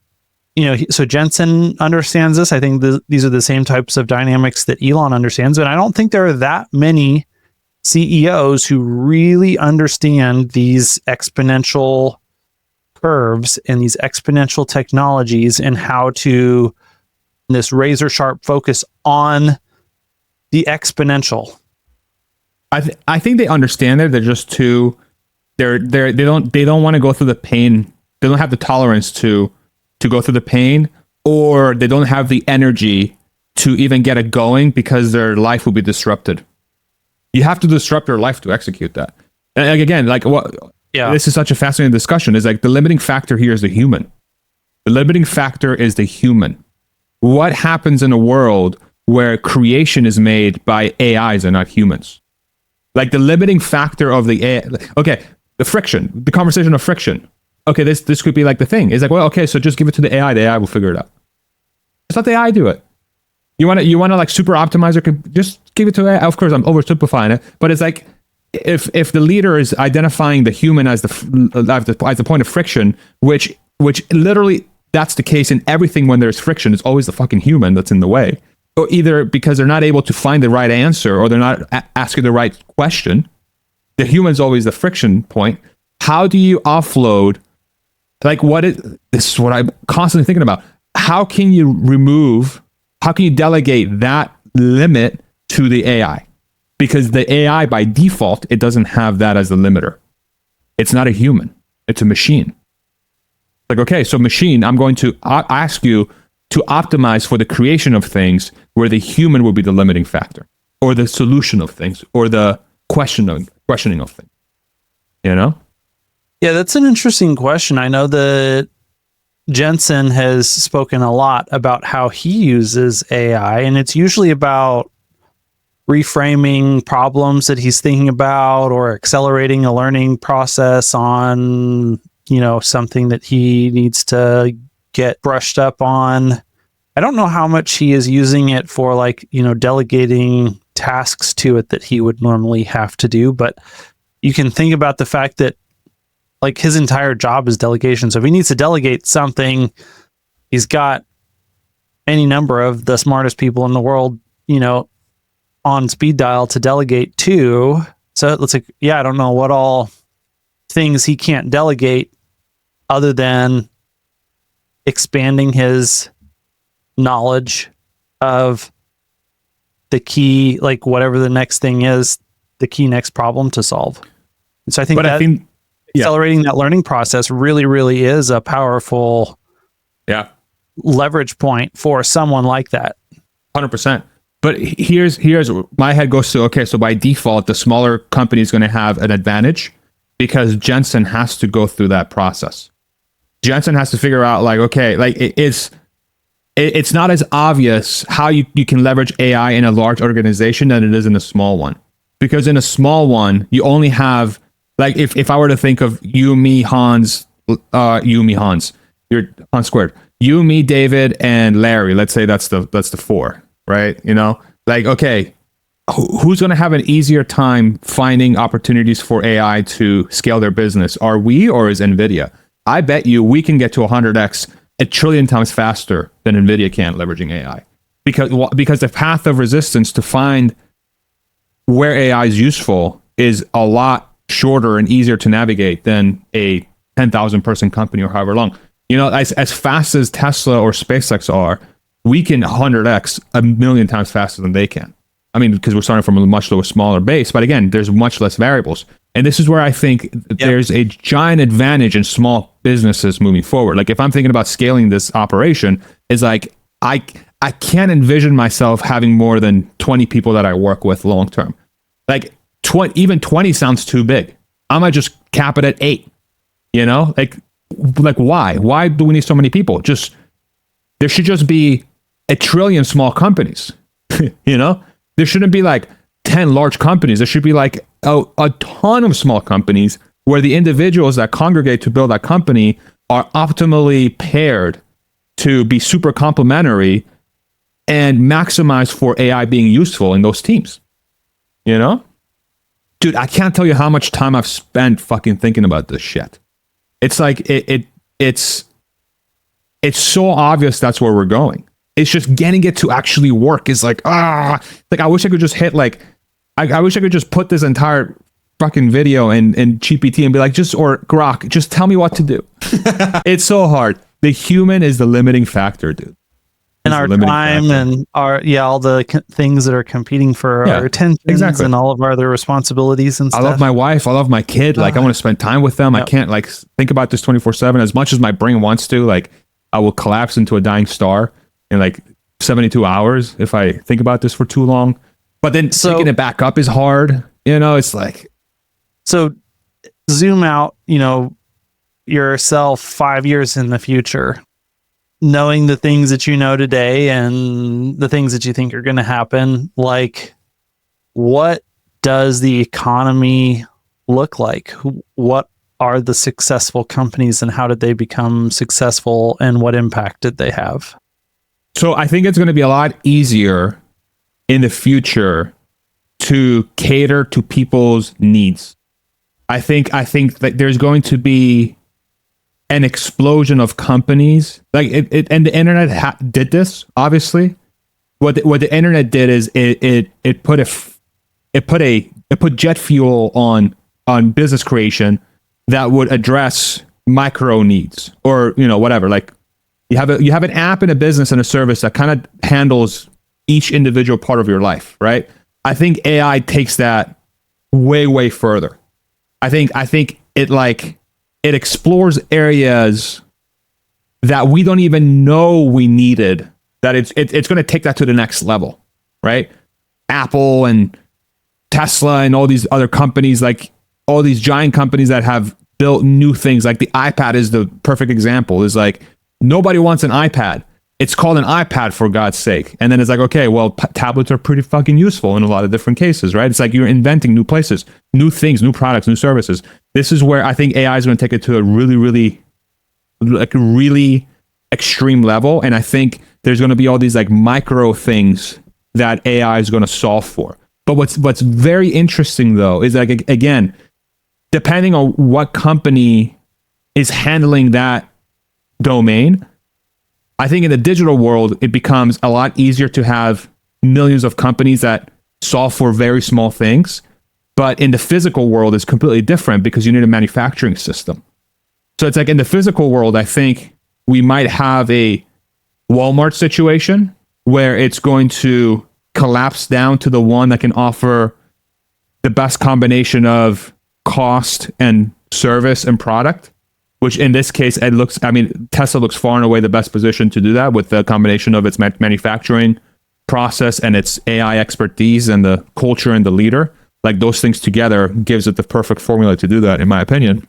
so Jensen understands this. I think these are the same types of dynamics that Elon understands, but I don't think there are that many CEOs who really understand these exponential curves and these exponential technologies and how to this razor sharp focus on the exponential. I think they understand it. They're just too they don't want to go through the pain. They don't have the tolerance to go through the pain, or they don't have the energy to even get it going because their life will be disrupted. You have to disrupt your life to execute that. And again, this is such a fascinating discussion. Is like the limiting factor here is the human. The limiting factor is the human. What happens in a world where creation is made by AIs and not humans? Like the limiting factor of the AI, the friction, the conversation of friction. Okay, this could be like the thing. It's like, well, okay, so just give it to the AI will figure it out. Just let the AI do it. You want to like super optimize or just give it to AI. Of course, I'm oversimplifying it, but it's like if the leader is identifying the human as the point of friction, which literally that's the case in everything. When there's friction, it's always the fucking human that's in the way. Or either because they're not able to find the right answer, or they're not asking the right question. The human's always the friction point. How do you offload? This is what I'm constantly thinking about. How can you delegate that limit to the AI? Because the AI by default, it doesn't have that as the limiter. It's not a human. It's a machine. Like, okay, so machine, I'm going to ask you to optimize for the creation of things where the human will be the limiting factor, or the solution of things, or the questioning of things. Yeah, that's an interesting question. I know that Jensen has spoken a lot about how he uses AI, and it's usually about reframing problems that he's thinking about or accelerating a learning process on, something that he needs to get brushed up on. I don't know how much he is using it for delegating tasks to it that he would normally have to do, but you can think about the fact that his entire job is delegation. So if he needs to delegate something, he's got any number of the smartest people in the world, on speed dial to delegate to. So it's I don't know what all things he can't delegate other than expanding his knowledge of the key, whatever the next thing is, the key next problem to solve. And so I think accelerating that learning process really, really is a powerful leverage point for someone like that. 100%. But here's my head goes to, okay, so by default, the smaller company is going to have an advantage because Jensen has to go through that process. Jensen has to figure out it's not as obvious how you can leverage AI in a large organization than it is in a small one. Because in a small one, you only have, if I were to think of you, me, Hans, you're Hans squared. You, me, David, and Larry. Let's say that's the 4, right? Okay, who's going to have an easier time finding opportunities for AI to scale their business? Are we, or is NVIDIA? I bet you we can get to 100x, a trillion times faster than NVIDIA can leveraging AI, because the path of resistance to find where AI is useful is a lot shorter and easier to navigate than a 10,000 person company or however long. As fast as Tesla or SpaceX are, we can 100x a million times faster than they can. I mean, because we're starting from a much lower, smaller base. But again, there's much less variables. And this is where I think there's a giant advantage in small businesses moving forward. If I'm thinking about scaling this operation, it's I can't envision myself having more than 20 people that I work with long term. Even 20 sounds too big. I might just cap it at 8. Why? Why do we need so many people? There should just be a trillion small companies. There shouldn't be 10 large companies. There should be a ton of small companies where the individuals that congregate to build that company are optimally paired to be super complementary and maximize for AI being useful in those teams. Dude, I can't tell you how much time I've spent fucking thinking about this shit. It's it's so obvious that's where we're going. It's just getting it to actually work is I wish I could just hit I wish I could just put this entire fucking video in GPT and be or Grok, just tell me what to do. It's so hard. The human is the limiting factor, dude. And our time and all the things that are competing for our attention and all of our other responsibilities and stuff. I love my wife. I love my kid. I want to spend time with them. Yep. I can't think about this 24/7 as much as my brain wants to. I will collapse into a dying star in 72 hours if I think about this for too long. But then picking it back up is hard. It's so zoom out, yourself 5 years in the future, knowing the things that you know today and the things that you think are going to happen. What does the economy look like? What are the successful companies and how did they become successful and what impact did they have? So I think it's going to be a lot easier in the future to cater to people's needs. I think that there's going to be an explosion of companies and the internet did this. Obviously, what the internet did is it put jet fuel on business creation that would address micro needs or whatever. You have an app and a business and a service that kind of handles each individual part of your life, right? I think AI takes that way further. I think it explores areas that we don't even know we needed. That it's going to take that to the next level, right? Apple and Tesla and all these other companies, all these giant companies that have built new things. The iPad is the perfect example. Is nobody wants an iPad. it's called an iPad for God's sake. And then it's like, okay, well, tablets are pretty fucking useful in a lot of different cases, right? It's like you're inventing new places, new things, new products, new services. This is where I think AI is going to take it to a really extreme level. And I think there's going to be all these like micro things that AI is going to solve for. But what's very interesting though is like, again, depending on what company is handling that domain, I think in the digital world, it becomes a lot easier to have millions of companies that solve for very small things. But in the physical world, it's completely different because you need a manufacturing system. So it's like in the physical world, I think we might have a Walmart situation where it's going to collapse down to the one that can offer the best combination of cost and service and product, which in this case, Tesla looks far and away the best position to do that with the combination of its manufacturing process and its AI expertise and the culture and the leader. Like those things together gives it the perfect formula to do that, in my opinion.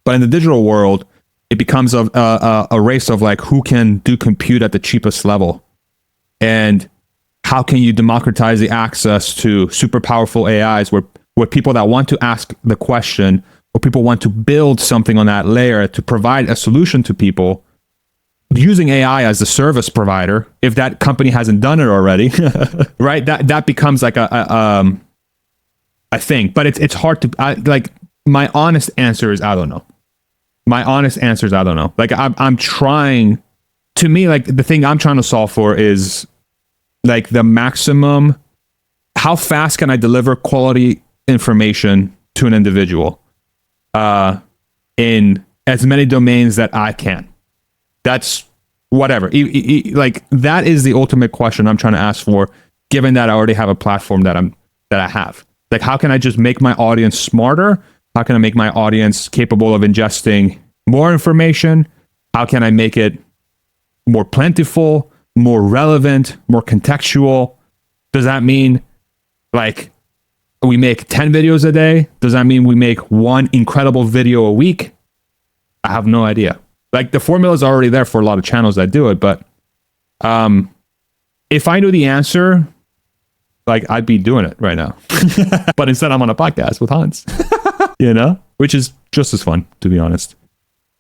But in the digital world, it becomes a race of like who can do compute at the cheapest level, and how can you democratize the access to super powerful AIs where people that want to ask the question or people want to build something on that layer to provide a solution to people using AI as a service provider, if that company hasn't done it already, right? That becomes like a thing. But it's hard to my honest answer is I don't know. My honest answer is I don't know. Like I'm trying. To me, like the thing I'm trying to solve for is like the maximum. How fast can I deliver quality information to an individual in as many domains that I can? That's whatever. Like that is the ultimate question I'm trying to ask for, given that I already have a platform that I have. Like, how can I just make my audience smarter? How can I make my audience capable of ingesting more information? How can I make it more plentiful, more relevant, more contextual? Does that mean like we make 10 videos a day? Does that mean we make one incredible video a week? I have no idea. Like the formula is already there for a lot of channels that do it, but if I knew the answer, like I'd be doing it right now. But instead I'm on a podcast with Hans, which is just as fun, to be honest.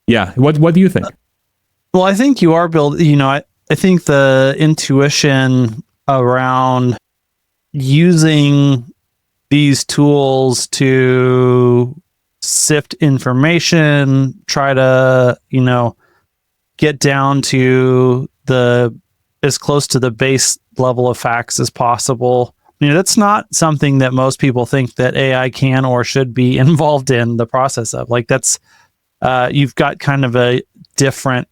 Yeah. What do you think? Well, I think you are building, I think the intuition around using these tools to sift information, try to, get down to as close to the base level of facts as possible. That's not something that most people think that AI can or should be involved in the process of. Like that's, you've got kind of a different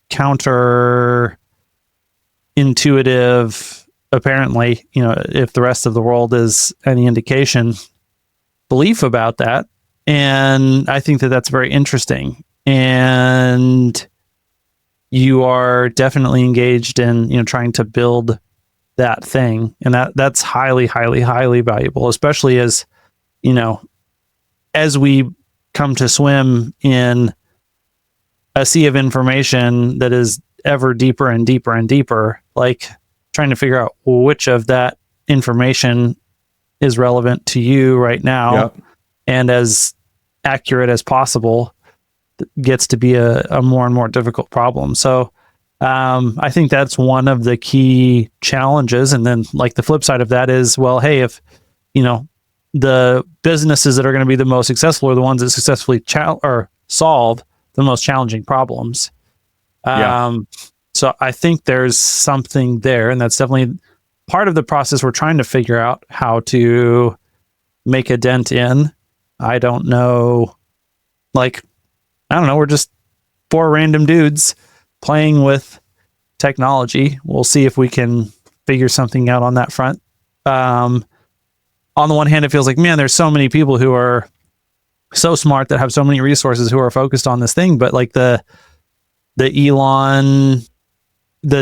counter intuitive, apparently, if the rest of the world is any indication, belief about that. And I think that that's very interesting. And you are definitely engaged in, trying to build that thing. And that's highly, highly, highly valuable, especially as, as we come to swim in a sea of information that is ever deeper and deeper and deeper, like trying to figure out which of that information is relevant to you right now. Yep. And as accurate as possible gets to be a more and more difficult problem. So I think that's one of the key challenges. And then like the flip side of that is, well, hey, if, the businesses that are going to be the most successful are the ones that successfully solve the most challenging problems. So I think there's something there, and that's definitely part of the process we're trying to figure out how to make a dent in. I don't know. We're just four random dudes playing with technology. We'll see if we can figure something out on that front. On the one hand, it feels like, man, there's so many people who are so smart that have so many resources who are focused on this thing. But like the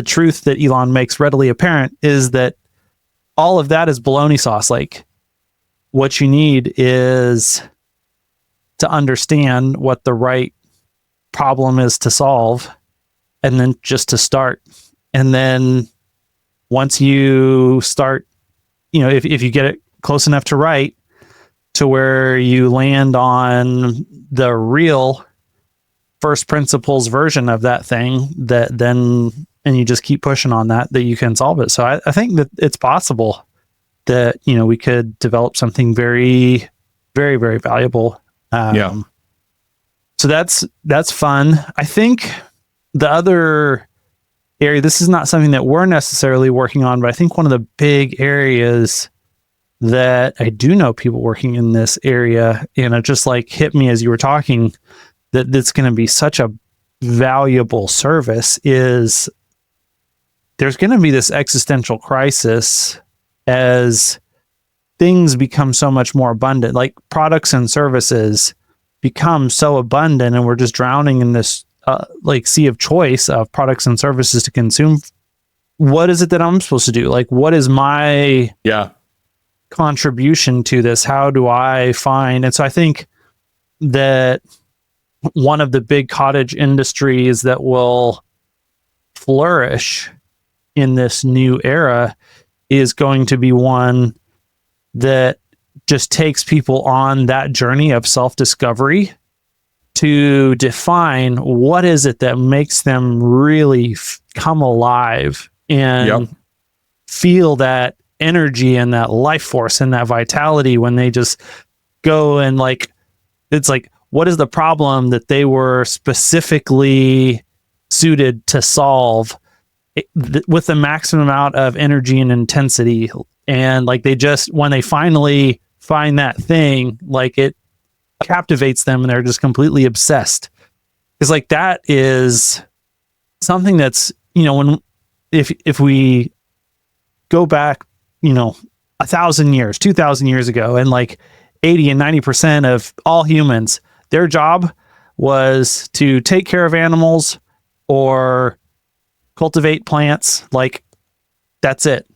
truth that Elon makes readily apparent is that all of that is baloney sauce. Like what you need is to understand what the right problem is to solve and then just to start. And then once you start, if you get it close enough to write to where you land on the real first principles version of that thing, and you just keep pushing on that you can solve it. So I think that it's possible that, we could develop something very, very, very valuable. So that's fun. I think the other area, this is not something that we're necessarily working on, but I think one of the big areas that I do know people working in this area, and it just like hit me as you were talking, that's going to be such a valuable service, is there's going to be this existential crisis as things become so much more abundant, like products and services become so abundant, and we're just drowning in this sea of choice of products and services to consume. What is it that I'm supposed to do? Like, what is my contribution to this? How do I find? And so I think that one of the big cottage industries that will flourish in this new era is going to be one that just takes people on that journey of self-discovery to define what is it that makes them really come alive and feel that energy and that life force and that vitality when they just go and it's like, what is the problem that they were specifically suited to solve with the maximum amount of energy and intensity? And they just, when they finally find that thing, it captivates them and they're just completely obsessed. Because that is something that's, if we go back, 1,000 years, 2,000 years ago, and 80 and 90% of all humans, their job was to take care of animals or cultivate plants. That's it.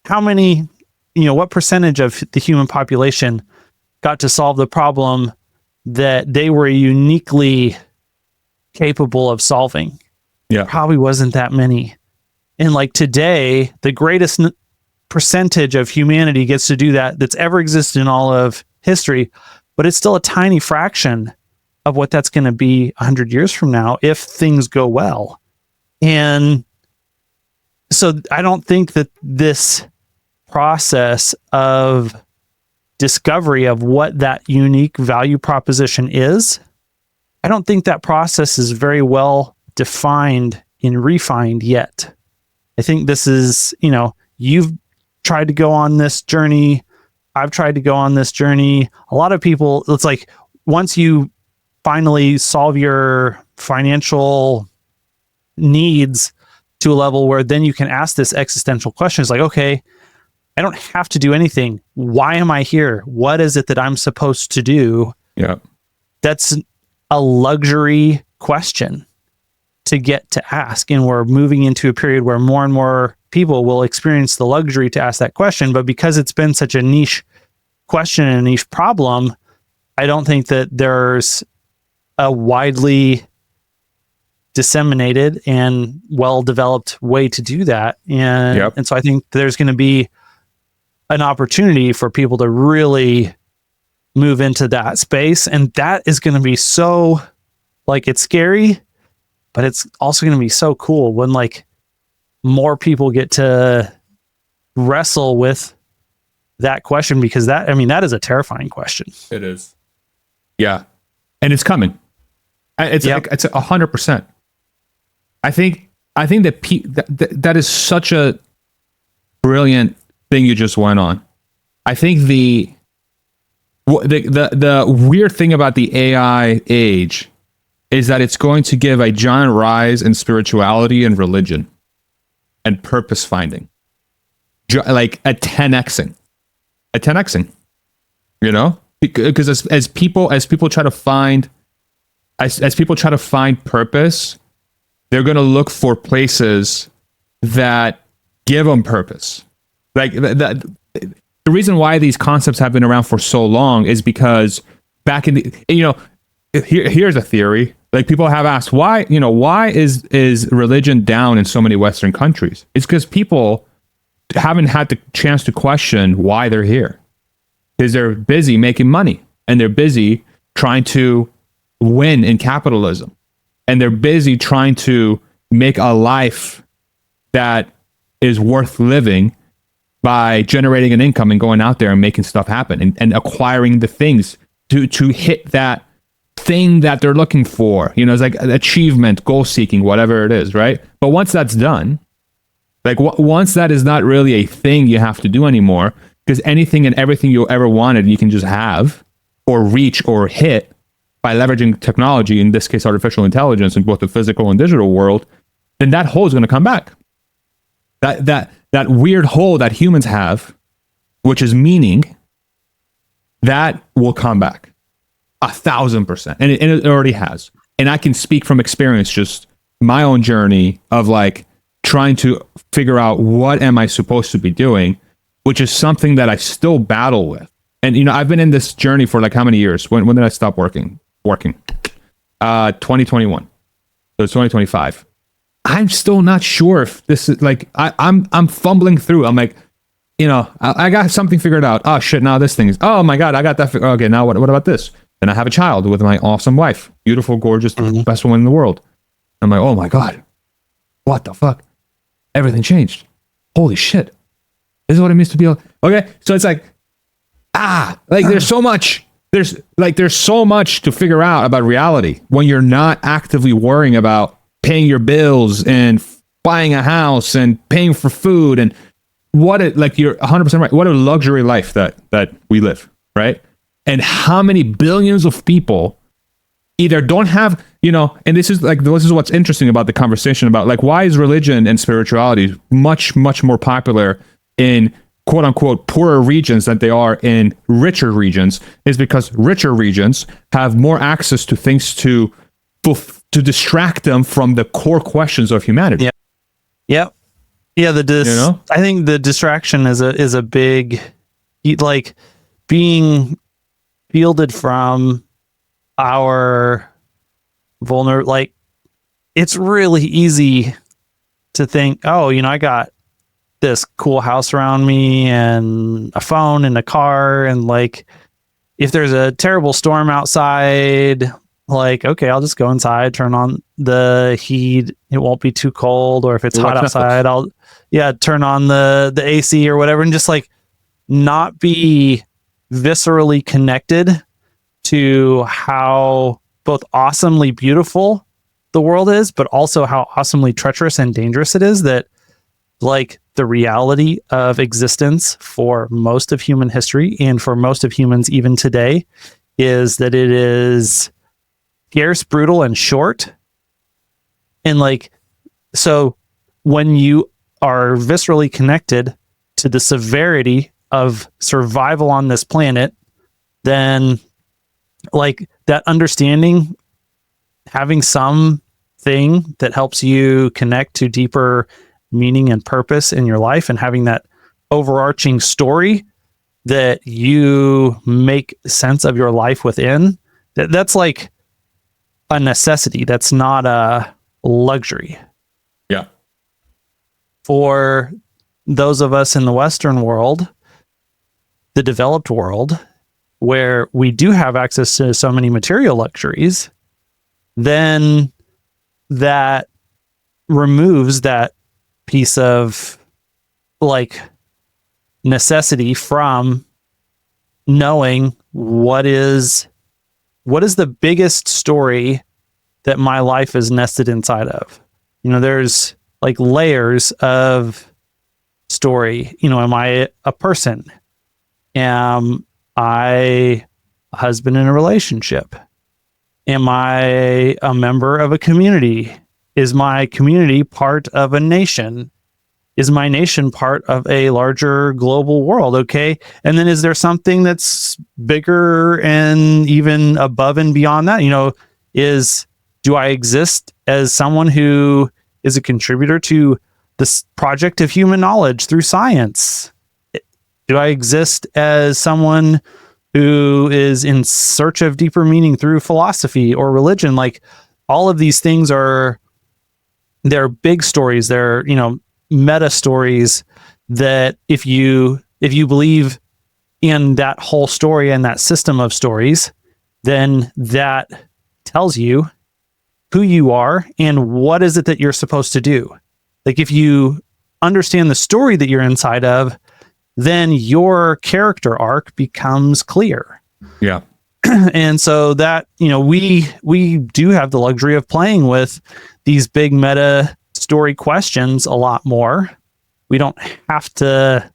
How many, what percentage of the human population got to solve the problem that they were uniquely capable of solving? Probably wasn't that many. And today, the greatest percentage of humanity gets to do that's ever existed in all of history, but it's still a tiny fraction of what that's going to be 100 years from now if things go well. And so I don't think that this process of discovery of what that unique value proposition is, I don't think that process is very well defined and refined yet. I think this is, you've tried to go on this journey. I've tried to go on this journey. A lot of people, it's like once you finally solve your financial needs to a level where then you can ask this existential question. It's like, okay, I don't have to do anything. Why am I here? What is it that I'm supposed to do? That's a luxury question to get to ask. And we're moving into a period where more and more people will experience the luxury to ask that question. But because it's been such a niche question and a niche problem, I don't think that there's a widely disseminated and well-developed way to do that. And so I think there's going to be an opportunity for people to really move into that space. And that is going to be so, it's scary, but it's also going to be so cool when more people get to wrestle with that question, because that is a terrifying question. It is. Yeah. And it's coming. It's 100%. I think that is such a brilliant thing you just went on. I think the weird thing about the AI age is that it's going to give a giant rise in spirituality and religion and purpose finding, like a 10xing, because as people try to find purpose, they're going to look for places that give them purpose. The reason why these concepts have been around for so long is because back in the, here's a theory Like people have asked why is religion down in so many Western countries? It's because people haven't had the chance to question why they're here, because they're busy making money and they're busy trying to win in capitalism, and they're busy trying to make a life that is worth living by generating an income and going out there and making stuff happen and acquiring the things to hit that thing that they're looking for. It's like achievement, goal seeking, whatever it is, right? But once that's done, like once that is not really a thing you have to do anymore, because anything and everything you ever wanted, you can just have or reach or hit by leveraging technology, in this case, artificial intelligence in both the physical and digital world, then that hole is going to come back. That weird hole that humans have, which is meaning, that will come back 1,000%. And it already has. And I can speak from experience, just my own journey of like trying to figure out what am I supposed to be doing, which is something that I still battle with. And, I've been in this journey for like how many years? When did I stop working? 2021. So it's 2025. I'm still not sure if this is like, I'm fumbling through. I'm like, I got something figured out. Oh shit. Now this thing is, oh my God, I got that. Okay. Now what about this? Then I have a child with my awesome wife, beautiful, gorgeous, best woman in the world. I'm like, oh my God, what the fuck? Everything changed. Holy shit. This is what it means to be okay. So it's like, there's so much. There's so much to figure out about reality when you're not actively worrying about paying your bills and buying a house and paying for food and you're 100% right. What a luxury life that we live, right? And how many billions of people either don't have, and this is what's interesting about the conversation about like, why is religion and spirituality much, much more popular in quote unquote poorer regions than they are in richer regions, is because richer regions have more access to things to distract them from the core questions of humanity. Yeah. Yep. Yeah. I think the distraction is a big, like being shielded from our like it's really easy to think, oh, I got this cool house around me and a phone and a car, and like if there's a terrible storm outside, like, okay, I'll just go inside, turn on the heat, it won't be too cold, or if it's hot outside, I'll turn on the AC or whatever, and just like not be viscerally connected to how both awesomely beautiful the world is, but also how awesomely treacherous and dangerous it is. That like the reality of existence for most of human history and for most of humans even today is that it is scarce, brutal, and short. And like, so when you are viscerally connected to the severity of survival on this planet, then like that understanding, having something that helps you connect to deeper meaning and purpose in your life, and having that overarching story that you make sense of your life within, that's like a necessity. That's not a luxury. Yeah. For those of us in the Western world, the developed world, where we do have access to so many material luxuries, then that removes that piece of like necessity from knowing what is the biggest story that my life is nested inside of. There's like layers of story. Am I a person? Am I a husband in a relationship? Am I a member of a community? Is my community part of a nation? Is my nation part of a larger global world? Okay. And then is there something that's bigger and even above and beyond that? Do I exist as someone who is a contributor to this project of human knowledge through science? Do I exist as someone who is in search of deeper meaning through philosophy or religion? Like, all of these things they're big stories. They're, meta stories that if you believe in that whole story and that system of stories, then that tells you who you are and what is it that you're supposed to do. Like if you understand the story that you're inside of, then your character arc becomes clear. Yeah. And so that, we do have the luxury of playing with these big meta story questions a lot more. We don't have to,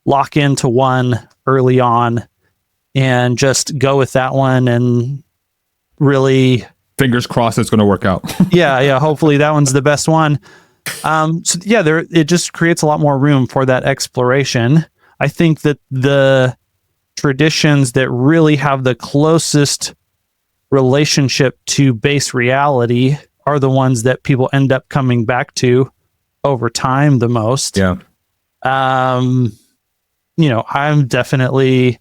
lock into one early on and just go with that one and really fingers crossed it's going to work out. yeah. Hopefully that one's the best one. It just creates a lot more room for that exploration. I think that the traditions that really have the closest relationship to base reality are the ones that people end up coming back to over time the most. Yeah. I'm definitely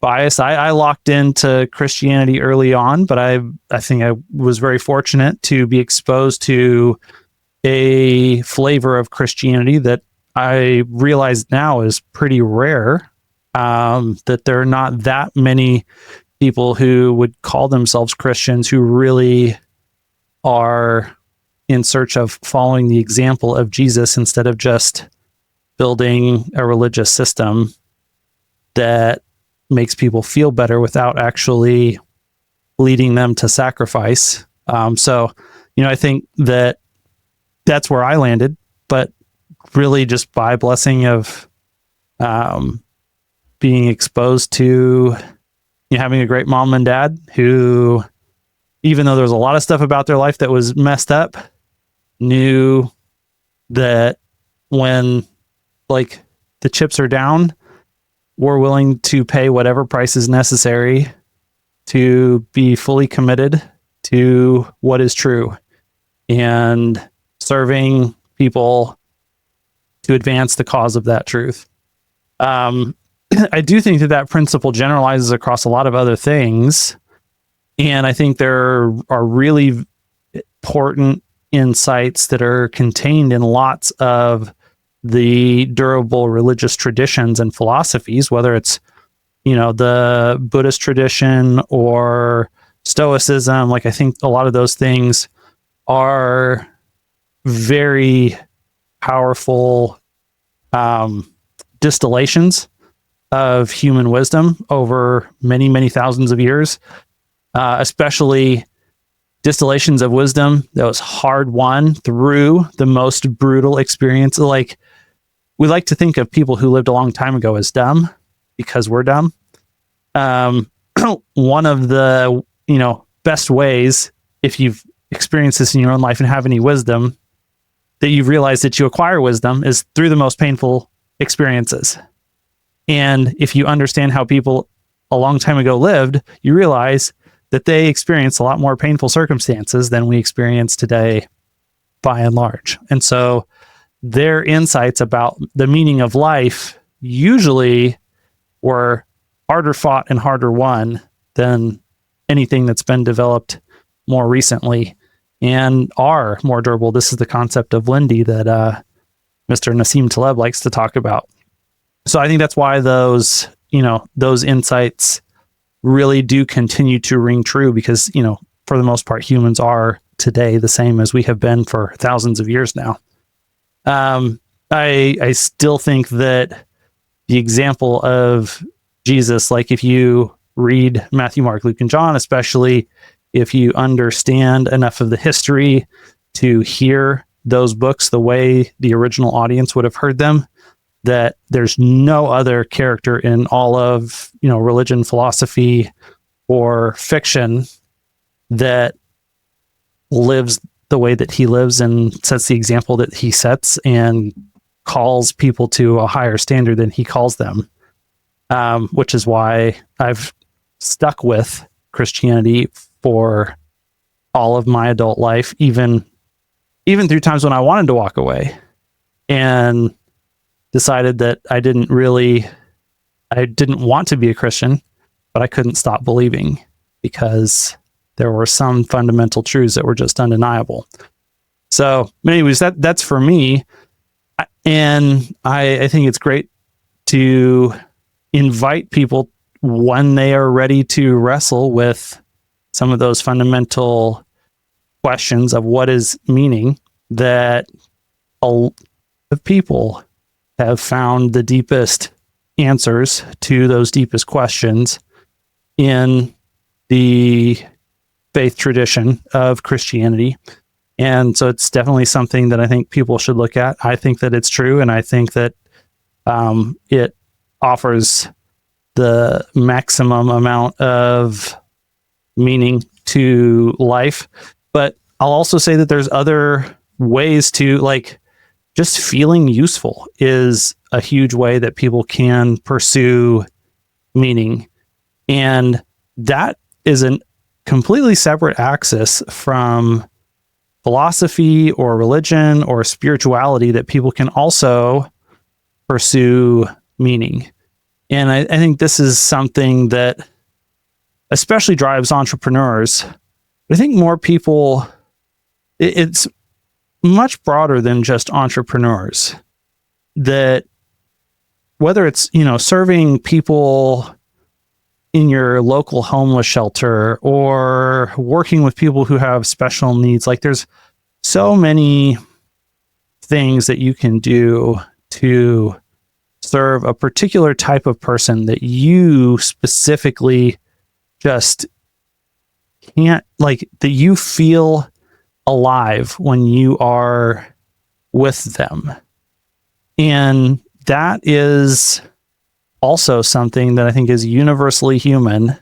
biased. I locked into Christianity early on, but I think I was very fortunate to be exposed to a flavor of Christianity that I realize now is pretty rare. That there are not that many people who would call themselves Christians who really are in search of following the example of Jesus instead of just building a religious system that makes people feel better without actually leading them to sacrifice. I think that's where I landed, but really just by blessing of being exposed to having a great mom and dad who, even though there was a lot of stuff about their life that was messed up, knew that when the chips are down, we're willing to pay whatever price is necessary to be fully committed to what is true and serving people to advance the cause of that truth. I do think that principle generalizes across a lot of other things. And I think there are really important insights that are contained in lots of the durable religious traditions and philosophies, whether it's, the Buddhist tradition or Stoicism. I think a lot of those things are very powerful distillations of human wisdom over many, many thousands of years, especially distillations of wisdom that was hard won through the most brutal experience. We like to think of people who lived a long time ago as dumb because we're dumb. One of the, best ways, if you've experienced this in your own life and have any wisdom, that you've realized that you acquire wisdom is through the most painful experiences. And if you understand how people a long time ago lived, you realize that they experienced a lot more painful circumstances than we experience today by and large. And so their insights about the meaning of life usually were harder fought and harder won than anything that's been developed more recently and are more durable. This is the concept of Lindy that Mr. Nassim Taleb likes to talk about. So I think that's why those insights really do continue to ring true because, for the most part, humans are today the same as we have been for thousands of years now. I still think that the example of Jesus, if you read Matthew, Mark, Luke, and John, especially if you understand enough of the history to hear those books the way the original audience would have heard them, that there's no other character in all of, religion, philosophy, or fiction that lives the way that he lives and sets the example that he sets and calls people to a higher standard than he calls them, which is why I've stuck with Christianity for all of my adult life, even through times when I wanted to walk away and decided that I didn't want to be a Christian, but I couldn't stop believing because There were some fundamental truths that were just undeniable. So anyways, that's for me. And I think it's great to invite people when they are ready to wrestle with some of those fundamental questions of what is meaning, that a lot of people have found the deepest answers to those deepest questions in the faith tradition of Christianity. And so it's definitely something that I think people should look at. I think that it's true, and I think that it offers the maximum amount of meaning to life. But I'll also say that there's other ways to, like, just feeling useful is a huge way that people can pursue meaning. And that is a completely separate axis from philosophy or religion or spirituality, that people can also pursue meaning. And I think this is something that especially drives entrepreneurs. I think more people, it's much broader than just entrepreneurs, that whether it's, serving people in your local homeless shelter or working with people who have special needs, like there's so many things that you can do to serve a particular type of person that you specifically just can't, like, that you feel alive when you are with them. And that is also something that I think is universally human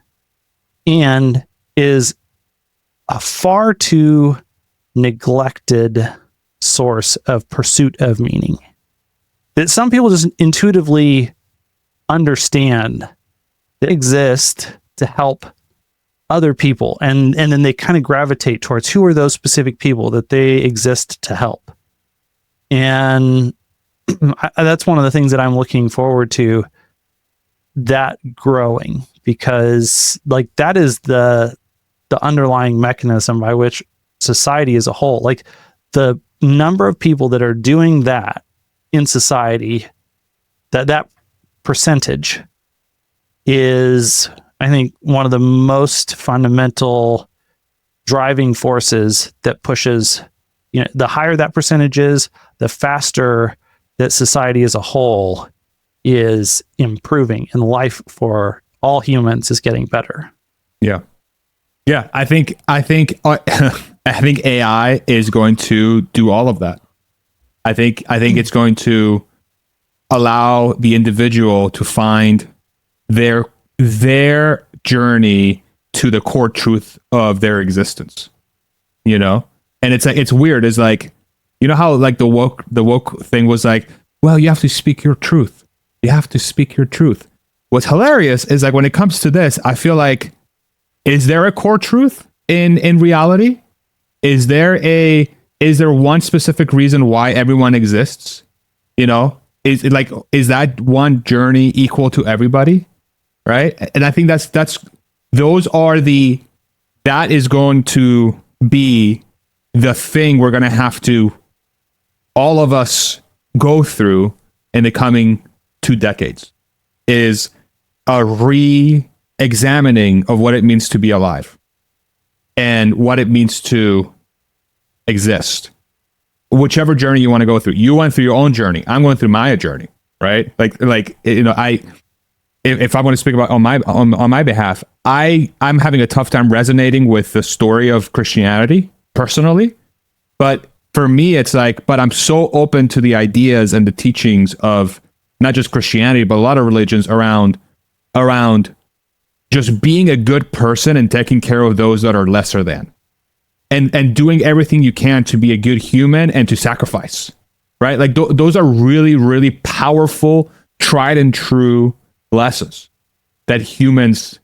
and is a far too neglected source of pursuit of meaning, that some people just intuitively understand that exist to help other people, and then they kind of gravitate towards who are those specific people that they exist to help. And that's one of the things that I'm looking forward to, that growing, because like that is the underlying mechanism by which society as a whole, like the number of people that are doing that in society, that percentage is, I think, one of the most fundamental driving forces that pushes, the higher that percentage is, the faster that society as a whole is improving, and life for all humans is getting better. Yeah. I think AI is going to do all of that. I think it's going to allow the individual to find their journey to the core truth of their existence, and it's weird. It's like, how like the woke thing was like, well, you have to speak your truth. You have to speak your truth. What's hilarious is, like, when it comes to this, I feel like, is there a core truth in reality? Is there one specific reason why everyone exists? Is that one journey equal to everybody? Right. And I think that is going to be the thing we're going to have to, all of us, go through in the coming 2 decades, is a re-examining of what it means to be alive and what it means to exist. Whichever journey you want to go through. You went through your own journey. I'm going through my journey, right? If I want to speak about on my behalf, I'm having a tough time resonating with the story of Christianity personally. But for me, it's like, but I'm so open to the ideas and the teachings of not just Christianity, but a lot of religions around just being a good person and taking care of those that are lesser than, and doing everything you can to be a good human and to sacrifice, right? Like those are really, really powerful, tried and true lessons that humans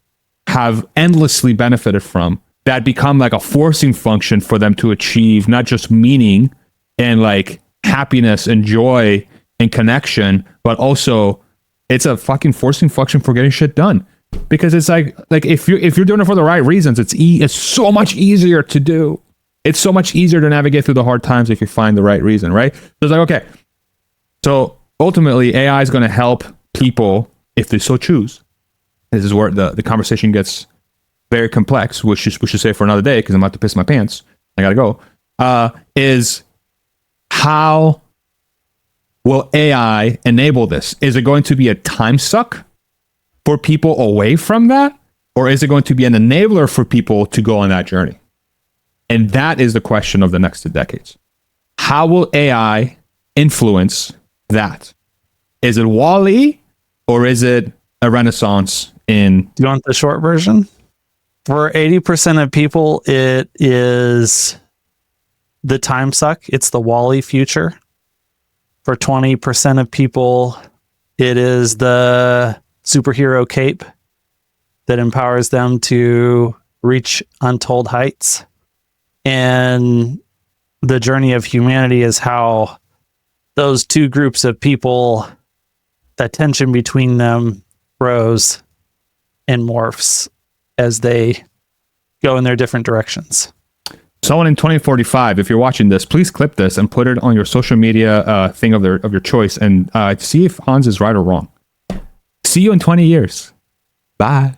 have endlessly benefited from, that become like a forcing function for them to achieve not just meaning and like happiness and joy and connection, but also it's a fucking forcing function for getting shit done. because it's like if you're doing it for the right reasons, it's so much easier to do. It's so much easier to navigate through the hard times if you find the right reason, right? So it's like, okay, so ultimately AI is going to help people if they so choose. This is where the conversation gets very complex, which we should say for another day because I'm about to piss my pants. I gotta go. Is how will AI enable this? Is it going to be a time suck for people away from that? Or is it going to be an enabler for people to go on that journey? And that is the question of the next 2 decades. How will AI influence that? Is it Wall-E or is it a renaissance in... Do you want the short version? For 80% of people, it is the time suck. It's the Wall-E future. For 20% of people, it is the superhero cape that empowers them to reach untold heights. And the journey of humanity is how those two groups of people, the tension between them grows and morphs as they go in their different directions. Someone in 2045, if you're watching this, please clip this and put it on your social media thing of your choice and see if Hans is right or wrong. See you in 20 years. Bye.